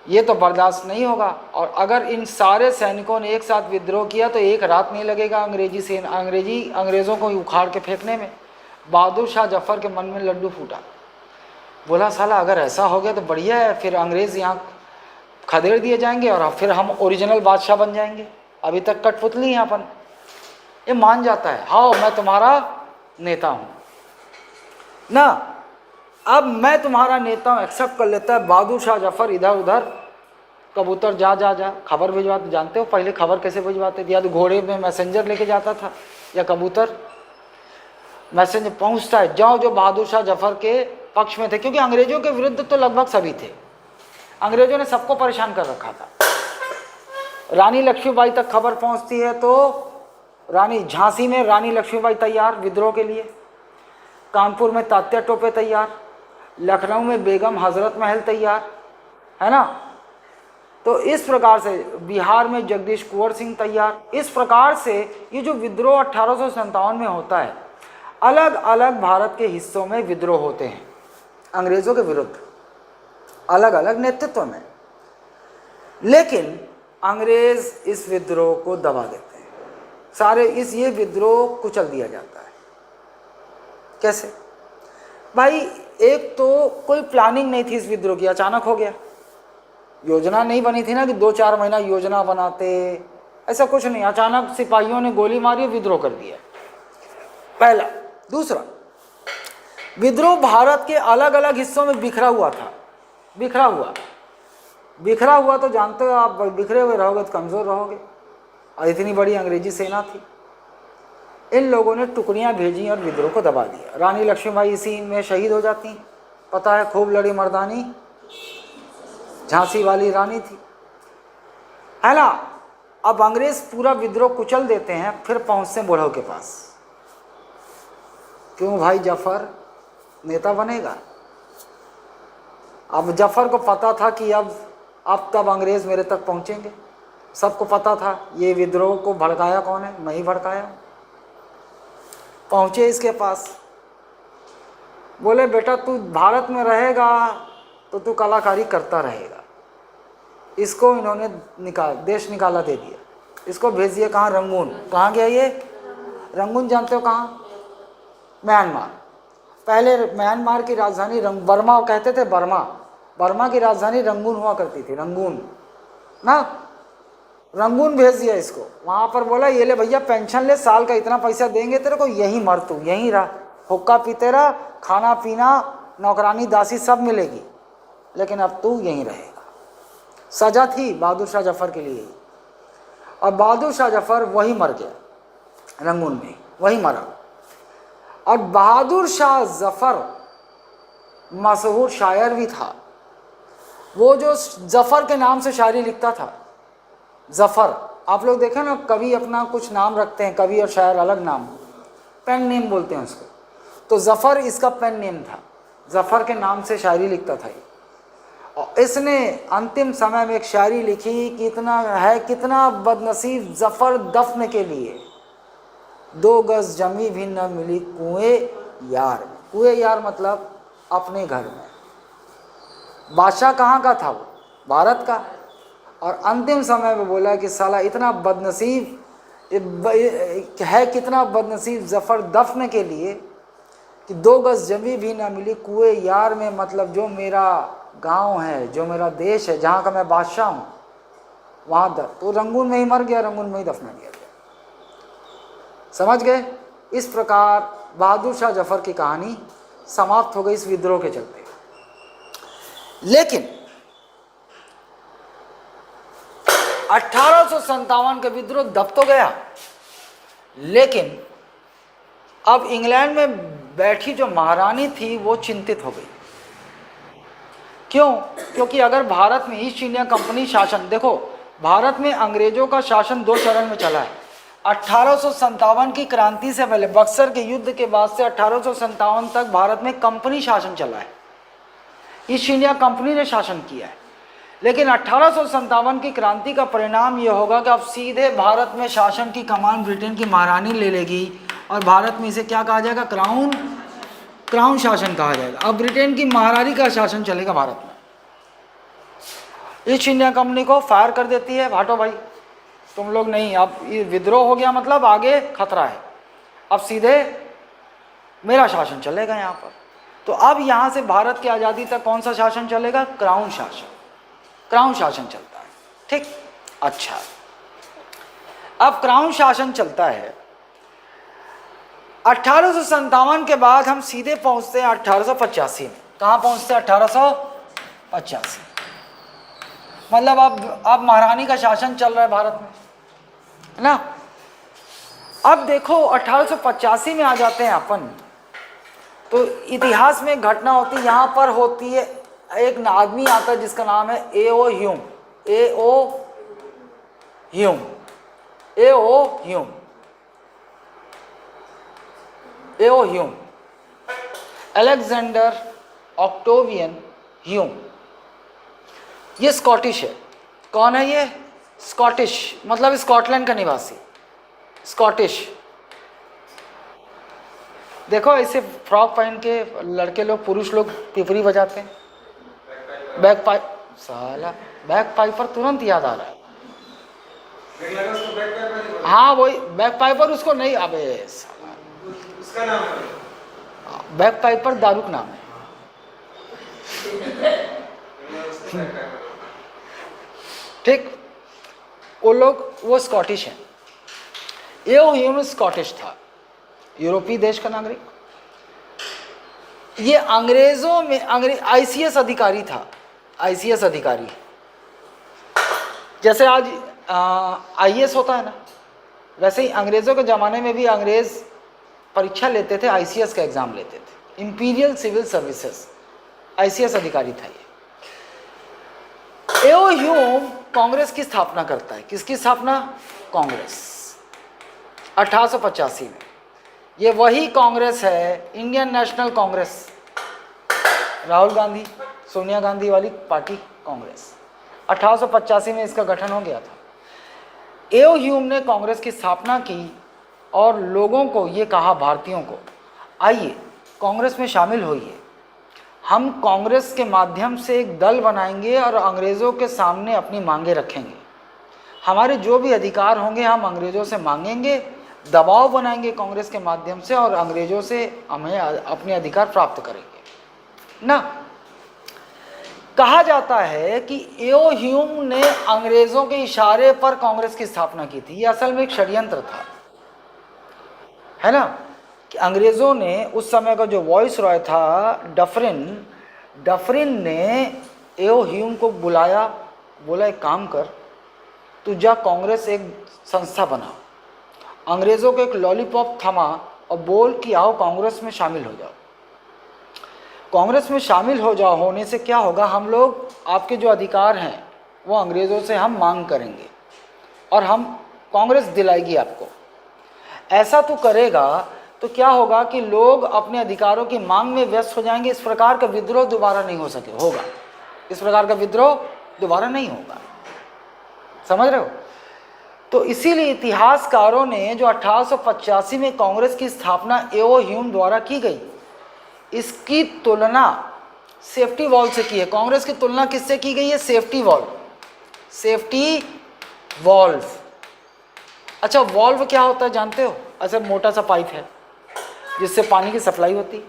Speaker 1: ये तो बर्दाश्त नहीं होगा। और अगर इन सारे सैनिकों ने एक साथ विद्रोह किया तो एक रात नहीं लगेगा अंग्रेज़ों को उखाड़ के फेंकने में। बहादुर शाह जफर के मन में लड्डू फूटा, बोला साला अगर ऐसा हो गया तो बढ़िया है, फिर अंग्रेज़ यहाँ खदेड़ दिए जाएंगे और फिर हम ओरिजिनल बादशाह बन जाएंगे, अभी तक कठपुतली हैं अपन। ये मान जाता है, हाँ मैं तुम्हारा नेता हूँ ना, अब मैं तुम्हारा नेता हूँ, एक्सेप्ट कर लेता है। बहादुर शाह जफर इधर उधर कबूतर जा जा जा खबर भिजवाते। जानते हो पहले खबर कैसे भिजवाते थे? या तो घोड़े में मैसेंजर लेके जाता था या कबूतर मैसेंजर पहुंचता है। जो बहादुर शाह जफर के पक्ष में थे, क्योंकि अंग्रेजों के विरुद्ध तो लगभग सभी थे, अंग्रेजों ने सबको परेशान कर रखा था। रानी लक्ष्मीबाई तक खबर पहुंचती है तो रानी झांसी में रानी लक्ष्मीबाई तैयार विद्रोह के लिए, कानपुर में तात्या टोपे तैयार, लखनऊ में बेगम हजरत महल तैयार, है ना। तो इस प्रकार से बिहार में जगदीश कुंवर सिंह तैयार। इस प्रकार से ये जो विद्रोह 1857 में होता है, अलग अलग भारत के हिस्सों में विद्रोह होते हैं अंग्रेज़ों के विरुद्ध, अलग अलग नेतृत्व में। लेकिन अंग्रेज़ इस विद्रोह को दबा देते हैं, सारे ये विद्रोह कुचल दिया जाता है। कैसे भाई? एक तो कोई प्लानिंग नहीं थी इस विद्रोह की, अचानक हो गया। योजना नहीं बनी थी ना कि 2-4 महीना योजना बनाते, ऐसा कुछ नहीं, अचानक सिपाहियों ने गोली मारी, विद्रोह कर दिया, पहला। दूसरा, विद्रोह भारत के अलग अलग हिस्सों में बिखरा हुआ था। बिखरा हुआ तो जानते हो आप, बिखरे हुए रहोगे तो कमज़ोर रहोगे, और इतनी बड़ी अंग्रेजी सेना थी। इन लोगों ने टुकड़ियां भेजी और विद्रोह को दबा दिया। रानी लक्ष्मीबाई इसी में शहीद हो जाती, पता है, खूब लड़ी मर्दानी, झांसी वाली रानी थी, है ना। अब अंग्रेज पूरा विद्रोह कुचल देते हैं, फिर पहुंचते हैं बुढ़ऊ के पास। क्यों भाई? जफर नेता बनेगा। अब जफर को पता था कि अब तब अंग्रेज मेरे तक पहुंचेंगे, सबको पता था। ये विद्रोह को भड़काया कौन है? मैं ही भड़काया। पहुंचे इसके पास, बोले बेटा तू भारत में रहेगा तो तू कलाकारी करता रहेगा। इसको इन्होंने देश निकाला दे दिया, इसको भेज दिया कहाँ? रंगून। कहाँ गया ये? रंगून जानते हो कहाँ? म्यांमार। पहले म्यांमार की राजधानी बर्मा कहते थे, बर्मा की राजधानी रंगून हुआ करती थी, रंगून ना। रंगून भेज दिया इसको, वहाँ पर बोला ये ले भैया पेंशन ले, साल का इतना पैसा देंगे तेरे को, यहीं मर तू, यहीं रह, हुक्का पीते रह, खाना पीना नौकरानी दासी सब मिलेगी, लेकिन अब तू यहीं रहेगा। सजा थी बहादुर शाह जफर के लिए। और बहादुर शाह जफर वही मर गया, रंगून में वही मरा। और बहादुर शाह जफर मशहूर शायर भी था। वो जो जफर के नाम से शायरी लिखता था, जफर, आप लोग देखें ना, कवि अपना कुछ नाम रखते हैं, कवि और शायर अलग नाम, पेन नेम बोलते हैं उसको। तो जफर इसका पेन नेम था, जफर के नाम से शायरी लिखता था ये। और इसने अंतिम समय में एक शायरी लिखी कि कितना बदनसीब जफर दफन के लिए 2 गज जमी भी न मिली कुएं यार में। कुएं यार मतलब अपने घर में। बादशाह कहाँ का था? वो भारत का। और अंतिम समय में बोला कि साला इतना बदनसीब है, कितना बदनसीब जफर दफन के लिए कि 2 गज जमी भी ना मिली कुएं यार में, मतलब जो मेरा गांव है, जो मेरा देश है, जहाँ का मैं बादशाह हूँ, वहाँ दर तो रंगून में ही मर गया, रंगून में ही दफना किया गया। समझ गए? इस प्रकार बहादुर शाह जफर की कहानी समाप्त हो गई इस विद्रोह के चलते। लेकिन 1857 का विद्रोह दब तो गया, लेकिन अब इंग्लैंड में बैठी जो महारानी थी वो चिंतित हो गई। क्यों? क्योंकि अगर भारत में ईस्ट इंडिया कंपनी शासन, देखो भारत में अंग्रेजों का शासन 2 चरण में चला है। 1857 की क्रांति से पहले, बक्सर के युद्ध के बाद से 1857 तक भारत में कंपनी शासन चला है, ईस्ट इंडिया कंपनी ने शासन किया है। लेकिन 1857 की क्रांति का परिणाम ये होगा कि अब सीधे भारत में शासन की कमान ब्रिटेन की महारानी ले लेगी, और भारत में इसे क्या कहा जाएगा? क्राउन शासन कहा जाएगा। अब ब्रिटेन की महारानी का शासन चलेगा भारत में। ईस्ट इंडिया कंपनी को फायर कर देती है, हटो भाई तुम लोग नहीं, अब ये विद्रोह हो गया, मतलब आगे खतरा है, अब सीधे मेरा शासन चलेगा यहाँ पर। तो अब यहाँ से भारत की आज़ादी तक कौन सा शासन चलेगा? क्राउन शासन, क्राउन शासन चलता है। ठीक, अच्छा, अब क्राउन शासन चलता है। 1857 के बाद हम सीधे पहुंचते हैं 1885 में। कहाँ पहुंचते हैं? 1885। मतलब अब महारानी का शासन चल रहा है भारत में, है ना। अब देखो 1885 में आ जाते हैं अपन, तो इतिहास में एक घटना होती है, यहाँ पर होती है, एक आदमी आता है जिसका नाम है A.O.. Hume. A.O.. Hume, A.O.. Hume, A.O.. Hume, Alexander Octavian Hume. ये स्कॉटिश है। कौन है ये? स्कॉटिश, मतलब स्कॉटलैंड का निवासी, स्कॉटिश। देखो ऐसे फ्रॉक पहन के लड़के लोग, पुरुष लोग पिपरी बजाते हैं, बैक पाइप। साला बैक पाइपर तुरंत याद आ रहा है। हाँ वही बैक पाइपर, उसको नहीं, अबे उसका नाम है बैक पाइपर, दारूक नाम है। ठीक, वो लोग, वो स्कॉटिश हैं। ए.ओ. ह्यूम स्कॉटिश था, यूरोपीय देश का नागरिक। ये अंग्रेजों में आईसीएस अधिकारी था, आईसीएस अधिकारी। जैसे आज आईएएस होता है ना, वैसे ही अंग्रेजों के ज़माने में भी अंग्रेज परीक्षा लेते थे, आईसीएस का एग्ज़ाम लेते थे, इंपीरियल सिविल सर्विसेज, आईसीएस अधिकारी था ये। ए.ओ. ह्यूम कांग्रेस की स्थापना करता है। किसकी स्थापना? कांग्रेस, 1885 में। ये वही कांग्रेस है, इंडियन नेशनल कांग्रेस, राहुल गांधी, सोनिया गांधी वाली पार्टी कांग्रेस। 1885 में इसका गठन हो गया था। ए.ओ. ह्यूम ने कांग्रेस की स्थापना की और लोगों को ये कहा, भारतीयों को, आइए कांग्रेस में शामिल होइए, हम कांग्रेस के माध्यम से एक दल बनाएंगे और अंग्रेज़ों के सामने अपनी मांगें रखेंगे। हमारे जो भी अधिकार होंगे हम अंग्रेज़ों से मांगेंगे, दबाव बनाएंगे कांग्रेस के माध्यम से और अंग्रेज़ों से हमें अपने अधिकार प्राप्त करेंगे ना। कहा जाता है कि ए.ओ. ह्यूम ने अंग्रेज़ों के इशारे पर कांग्रेस की स्थापना की थी। ये असल में एक षड्यंत्र था, है ना, कि अंग्रेज़ों ने उस समय का जो वॉइस रॉय था डफरिन ने ए.ओ. ह्यूम को बुलाया, बोला एक काम कर, तू जा कांग्रेस एक संस्था बना, अंग्रेज़ों को एक लॉलीपॉप थमा और बोल कि आओ कांग्रेस में शामिल हो जाओ। कांग्रेस में शामिल हो जाओ, होने से क्या होगा, हम लोग आपके जो अधिकार हैं वो अंग्रेज़ों से हम मांग करेंगे और हम कांग्रेस दिलाएगी आपको। ऐसा तो करेगा तो क्या होगा कि लोग अपने अधिकारों की मांग में व्यस्त हो जाएंगे। इस प्रकार का विद्रोह दोबारा नहीं होगा, इस प्रकार का विद्रोह दोबारा नहीं होगा। समझ रहे हो? तो इसीलिए इतिहासकारों ने जो 1885 में कांग्रेस की स्थापना ए.ओ. ह्यूम द्वारा की गई, इसकी तुलना सेफ्टी वॉल्व से की है। कांग्रेस की तुलना किससे की गई है? Safety valve, safety valve. अच्छा, वॉल्व क्या होता है जानते हो? अच्छा, मोटा सा पाइप है जिससे पानी की सप्लाई होती है,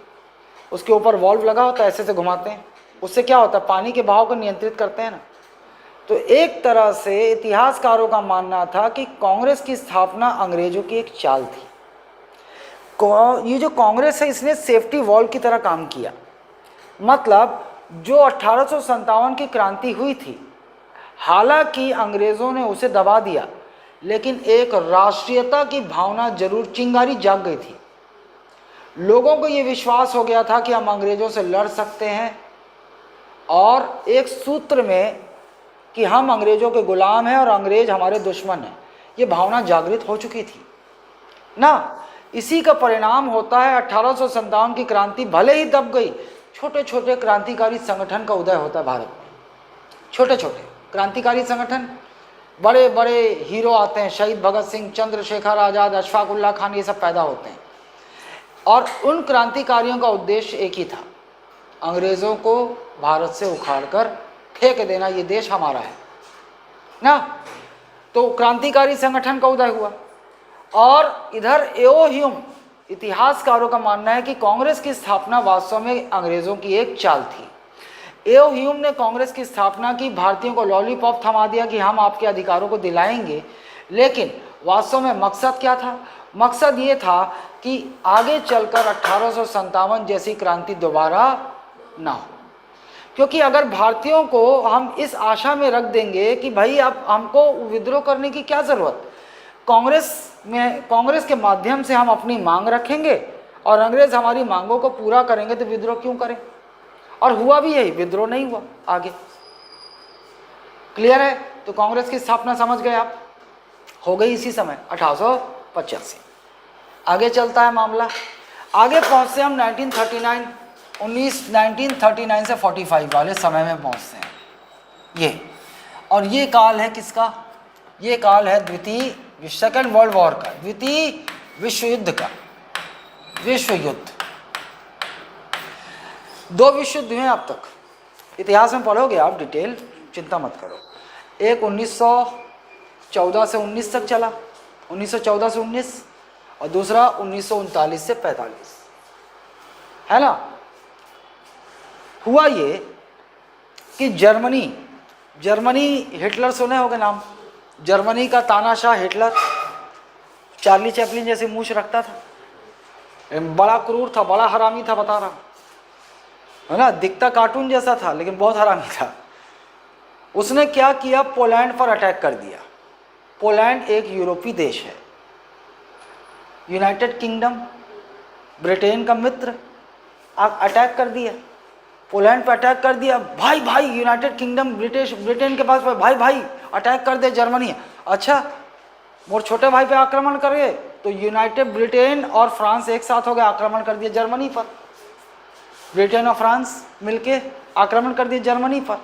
Speaker 1: उसके ऊपर वॉल्व लगा होता है, ऐसे से घुमाते हैं, उससे क्या होता है, पानी के बहाव को नियंत्रित करते हैं ना। तो एक तरह से इतिहासकारों का मानना था कि कांग्रेस की स्थापना अंग्रेजों की एक चाल थी। ये जो कांग्रेस है इसने सेफ्टी वॉल्व की तरह काम किया। मतलब जो 1857 की क्रांति हुई थी, हालांकि अंग्रेज़ों ने उसे दबा दिया, लेकिन एक राष्ट्रीयता की भावना जरूर, चिंगारी जाग गई थी। लोगों को ये विश्वास हो गया था कि हम अंग्रेज़ों से लड़ सकते हैं और एक सूत्र में कि हम अंग्रेज़ों के गुलाम हैं और अंग्रेज़ हमारे दुश्मन हैं, ये भावना जागृत हो चुकी थी ना। इसी का परिणाम होता है 1857 की क्रांति भले ही दब गई, छोटे छोटे क्रांतिकारी संगठन का उदय होता है भारत में। छोटे छोटे क्रांतिकारी संगठन, बड़े बड़े हीरो आते हैं, शहीद भगत सिंह, चंद्रशेखर आज़ाद, अशफाक उल्लाह खान, ये सब पैदा होते हैं। और उन क्रांतिकारियों का उद्देश्य एक ही था, अंग्रेज़ों को भारत से उखाड़कर फेंक देना, ये देश हमारा है ना। तो क्रांतिकारी संगठन का उदय हुआ और इधर ए.ओ. ह्यूम इतिहासकारों का मानना है कि कांग्रेस की स्थापना वास्तव में अंग्रेजों की एक चाल थी। एओ ह्यूम ने कांग्रेस की स्थापना की, भारतीयों को लॉलीपॉप थमा दिया कि हम आपके अधिकारों को दिलाएंगे, लेकिन वास्तव में मकसद क्या था? मकसद ये था कि आगे चलकर 1857 जैसी क्रांति दोबारा ना हो। क्योंकि अगर भारतीयों को हम इस आशा में रख देंगे कि भाई अब हमको विद्रोह करने की क्या ज़रूरत, कांग्रेस के माध्यम से हम अपनी मांग रखेंगे और अंग्रेज हमारी मांगों को पूरा करेंगे, तो विद्रोह क्यों करें? और हुआ भी यही, विद्रोह नहीं हुआ आगे। क्लियर है? तो कांग्रेस की स्थापना समझ गए आप, हो गई इसी समय 1885। आगे चलता है मामला, आगे पहुंचते हम 1939 से 45 वाले समय में पहुंचते हैं ये। और ये काल है किसका? ये काल है द्वितीय सेकेंड वर्ल्ड वॉर का, द्वितीय विश्व युद्ध का। विश्व युद्ध, 2 विश्व युद्ध हुए अब तक, इतिहास में पढ़ोगे आप डिटेल, चिंता मत करो। एक 1914 से 19 तक चला, 1914 से 19, और दूसरा 1939 से 45, है ना। हुआ ये कि जर्मनी हिटलर सुने होंगे नाम, जर्मनी का तानाशाह हिटलर, चार्ली चैपलिन जैसी मूछ रखता था, बड़ा क्रूर था, बड़ा हरामी था, बता रहा है ना, दिखता कार्टून जैसा था लेकिन बहुत हरामी था। उसने क्या किया? पोलैंड पर अटैक कर दिया। पोलैंड एक यूरोपीय देश है, यूनाइटेड किंगडम, ब्रिटेन का मित्र, अटैक कर दिया, पोलैंड पर अटैक कर दिया। भाई भाई यूनाइटेड किंगडम ब्रिटेन के पास, भाई भाई अटैक कर दे जर्मनी। अच्छा, मोर छोटे भाई पे आक्रमण कर गए, तो यूनाइटेड ब्रिटेन और फ्रांस एक साथ हो गए, आक्रमण कर दिया जर्मनी पर। ब्रिटेन और फ्रांस मिलके आक्रमण कर दिए जर्मनी पर।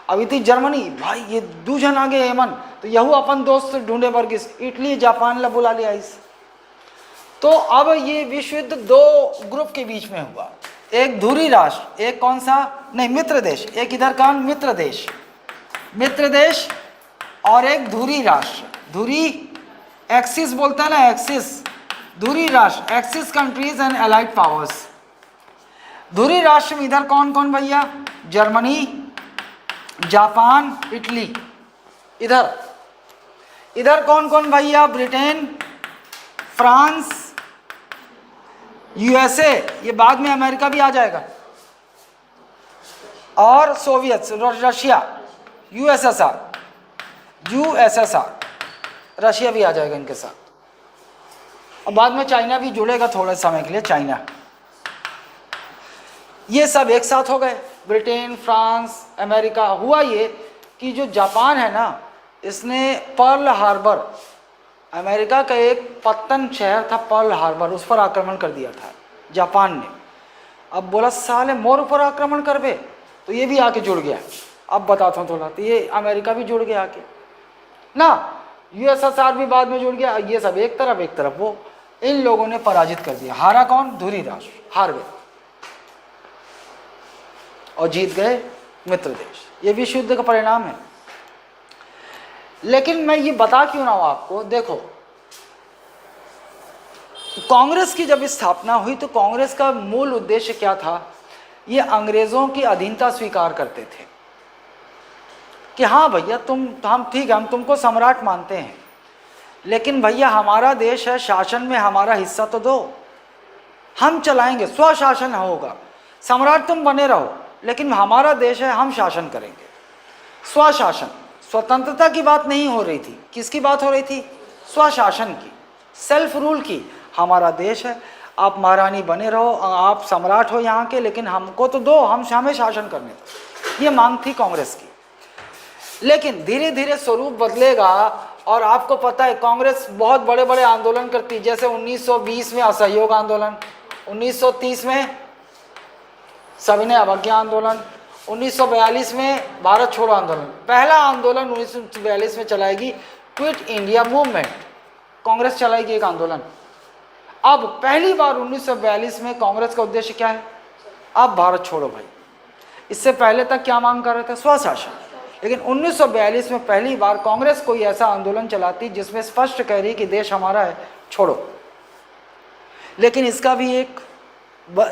Speaker 1: अभी थी जर्मनी, भाई ये दूजन आगे हेमन, तो यहू अपन दोस्त ढूंढे वर्गीस, इटली जापान ला बुला लिया इस। तो अब ये विश्व युद्ध 2 ग्रुप के बीच में हुआ, एक धुरी राष्ट्र, एक कौन सा, नहीं मित्र देश, एक इधर का मित्र देश और एक धुरी राष्ट्र। धुरी एक्सिस बोलता है ना, एक्सिस, धुरी राष्ट्र, axis countries and allied powers. धुरी राष्ट्र में इधर कौन कौन भैया? Germany, Japan, Italy. इधर कौन कौन भैया? ब्रिटेन, फ्रांस, यूएसए, ये बाद में अमेरिका भी आ जाएगा, और सोवियत रशिया, यूएसएसआर, रशिया भी आ जाएगा इनके साथ। और बाद में चाइना भी जुड़ेगा थोड़े समय के लिए, चाइना। ये सब एक साथ हो गए, ब्रिटेन, फ्रांस, अमेरिका। हुआ ये कि जो जापान है ना, इसने पर्ल हार्बर, अमेरिका का एक पत्तन शहर था पर्ल हार्बर, उस पर आक्रमण कर दिया था जापान ने। अब बोला साले मोर ऊपर आक्रमण कर बे, तो ये भी आके जुड़ गया। अब बताता हूँ थोड़ा, तो ये अमेरिका भी जुड़ गया आके ना, यूएसएसआर भी बाद में जुड़ गया। ये सब एक तरफ वो, इन लोगों ने पराजित कर दिया। हारा कौन? धुरी राष्ट्र, हार गए और जीत गए मित्र देश। ये विश्व युद्ध का परिणाम है। लेकिन मैं ये बता क्यों ना हूं आपको, देखो कांग्रेस की जब स्थापना हुई तो कांग्रेस का मूल उद्देश्य क्या था? ये अंग्रेजों की अधीनता स्वीकार करते थे कि हाँ भैया हम ठीक है, हम तुमको सम्राट मानते हैं, लेकिन भैया हमारा देश है, शासन में हमारा हिस्सा तो दो, हम चलाएंगे, स्वशासन होगा, सम्राट तुम बने रहो लेकिन हमारा देश है, हम शासन करेंगे। स्वशासन, स्वतंत्रता की बात नहीं हो रही थी, किसकी बात हो रही थी? स्वशासन की, सेल्फ रूल की। हमारा देश है, आप महारानी बने रहो, आप सम्राट हो यहाँ के, लेकिन हमको तो दो, हमें शासन करने दो। ये मांग थी कांग्रेस की। लेकिन धीरे धीरे स्वरूप बदलेगा, और आपको पता है कांग्रेस बहुत बड़े बड़े आंदोलन करती, जैसे 1920 में असहयोग आंदोलन, 1930 में सविनय अवज्ञा आंदोलन, 1942 में भारत छोड़ो आंदोलन। पहला आंदोलन 1942 में चलाएगी क्विट इंडिया मूवमेंट, कांग्रेस चलाएगी एक आंदोलन। अब पहली बार 1942 में कांग्रेस का उद्देश्य क्या है? अब भारत छोड़ो भाई। इससे पहले तक क्या मांग कर रहे थे? स्वशासन। लेकिन 1942 में पहली बार कांग्रेस कोई ऐसा आंदोलन चलाती जिसमें स्पष्ट कह रही कि देश हमारा है, छोड़ो। लेकिन इसका भी एक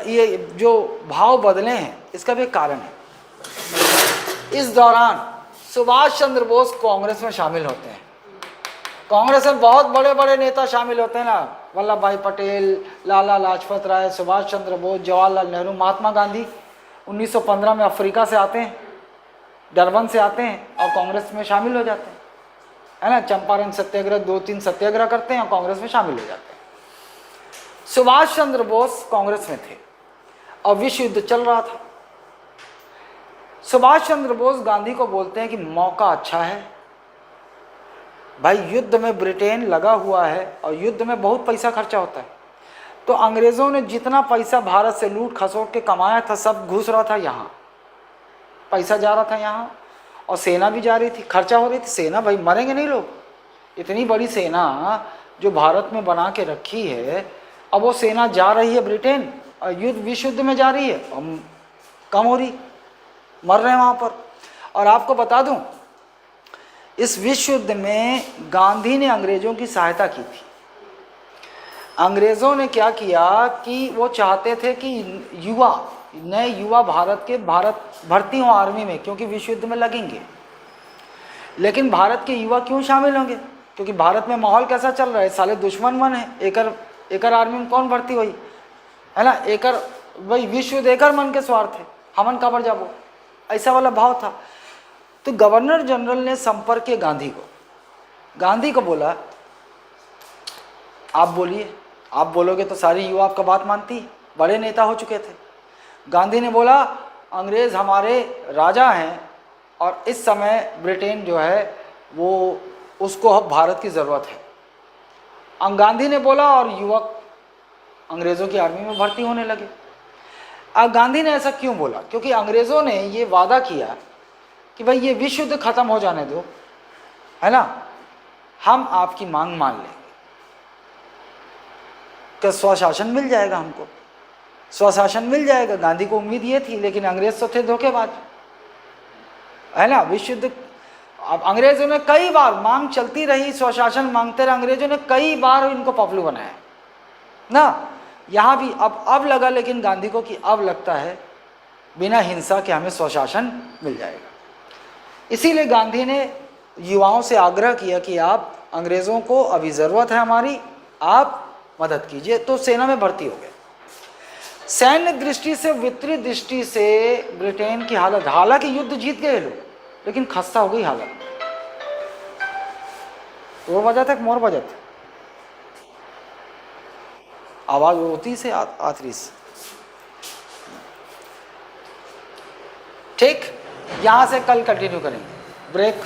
Speaker 1: ये जो भाव बदले हैं इसका भी एक कारण है। इस दौरान सुभाष चंद्र बोस कांग्रेस में शामिल होते हैं। कांग्रेस में बहुत बड़े बड़े नेता शामिल होते हैं ना, वल्लभ भाई पटेल, लाला लाजपत राय, सुभाष चंद्र बोस, जवाहरलाल नेहरू, महात्मा गांधी 1915 में अफ्रीका से आते हैं, डरबन से आते हैं और कांग्रेस में शामिल हो जाते हैं, है ना। चंपारण सत्याग्रह, 2-3 सत्याग्रह करते हैं और कांग्रेस में शामिल हो जाते हैं। सुभाष चंद्र बोस कांग्रेस में थे और विश्व युद्ध चल रहा था। सुभाष चंद्र बोस गांधी को बोलते हैं कि मौका अच्छा है भाई, युद्ध में ब्रिटेन लगा हुआ है और युद्ध में बहुत पैसा खर्चा होता है, तो अंग्रेज़ों ने जितना पैसा भारत से लूट खसोट के कमाया था सब घुस रहा था यहाँ, पैसा जा रहा था यहाँ और सेना भी जा रही थी, खर्चा हो रही थी। सेना भाई मरेंगे नहीं लोग, इतनी बड़ी सेना जो भारत में बना के रखी है, अब वो सेना जा रही है ब्रिटेन और विश्व युद्ध में जा रही है और कम हो रही, मर रहे हैं वहाँ पर। और आपको बता दूँ, इस विश्व युद्ध में गांधी ने अंग्रेज़ों की सहायता की थी। अंग्रेज़ों ने क्या किया कि वो चाहते थे कि नए युवा भारत भर्ती हों आर्मी में, क्योंकि विश्व युद्ध में लगेंगे। लेकिन भारत के युवा क्यों शामिल होंगे? क्योंकि भारत में माहौल कैसा चल रहा है, साले दुश्मन मन है, एकर आर्मी में कौन भर्ती हुई, है ना। एकर भाई विश्व युद्ध एकर मन के स्वार्थ है, हमन काबर जाबो, ऐसा वाला भाव था। तो गवर्नर जनरल ने संपर्क किया गांधी को बोला आप बोलिए, आप बोलोगे तो सारी युवा आपका बात मानती है, बड़े नेता हो चुके थे। गांधी ने बोला अंग्रेज़ हमारे राजा हैं और इस समय ब्रिटेन जो है वो उसको अब भारत की ज़रूरत है। गांधी ने बोला और युवक अंग्रेज़ों की आर्मी में भर्ती होने लगे। अब गांधी ने ऐसा क्यों बोला? क्योंकि अंग्रेज़ों ने ये वादा किया कि भाई ये विश्व युद्ध खत्म हो जाने दो, है ना, हम आपकी मांग मान लेंगे, कि स्वशासन मिल जाएगा, हमको स्वशासन मिल जाएगा। गांधी को उम्मीद ये थी, लेकिन अंग्रेज तो थे धोखेबाज, है ना। विश्व युद्ध, अब अंग्रेजों ने कई बार मांग चलती रही, स्वशासन मांगते रहे, अंग्रेजों ने कई बार इनको पपलू बनाया ना। यहाँ भी अब लगा लेकिन गांधी को कि अब लगता है बिना हिंसा के हमें स्वशासन मिल जाएगा। इसीलिए गांधी ने युवाओं से आग्रह किया कि आप अंग्रेज़ों को अभी ज़रूरत है हमारी, आप मदद कीजिए। तो सेना में भर्ती हो गए। सैन्य दृष्टि से, वित्तीय दृष्टि से ब्रिटेन की हालत, हालांकि युद्ध जीत गए लोग, लेकिन खस्ता हो गई हालत। वो वजह था, मोर वजह था, आवाज़ होती से आखिरी से। ठीक, यहाँ से कल कंटिन्यू करेंगे। ब्रेक।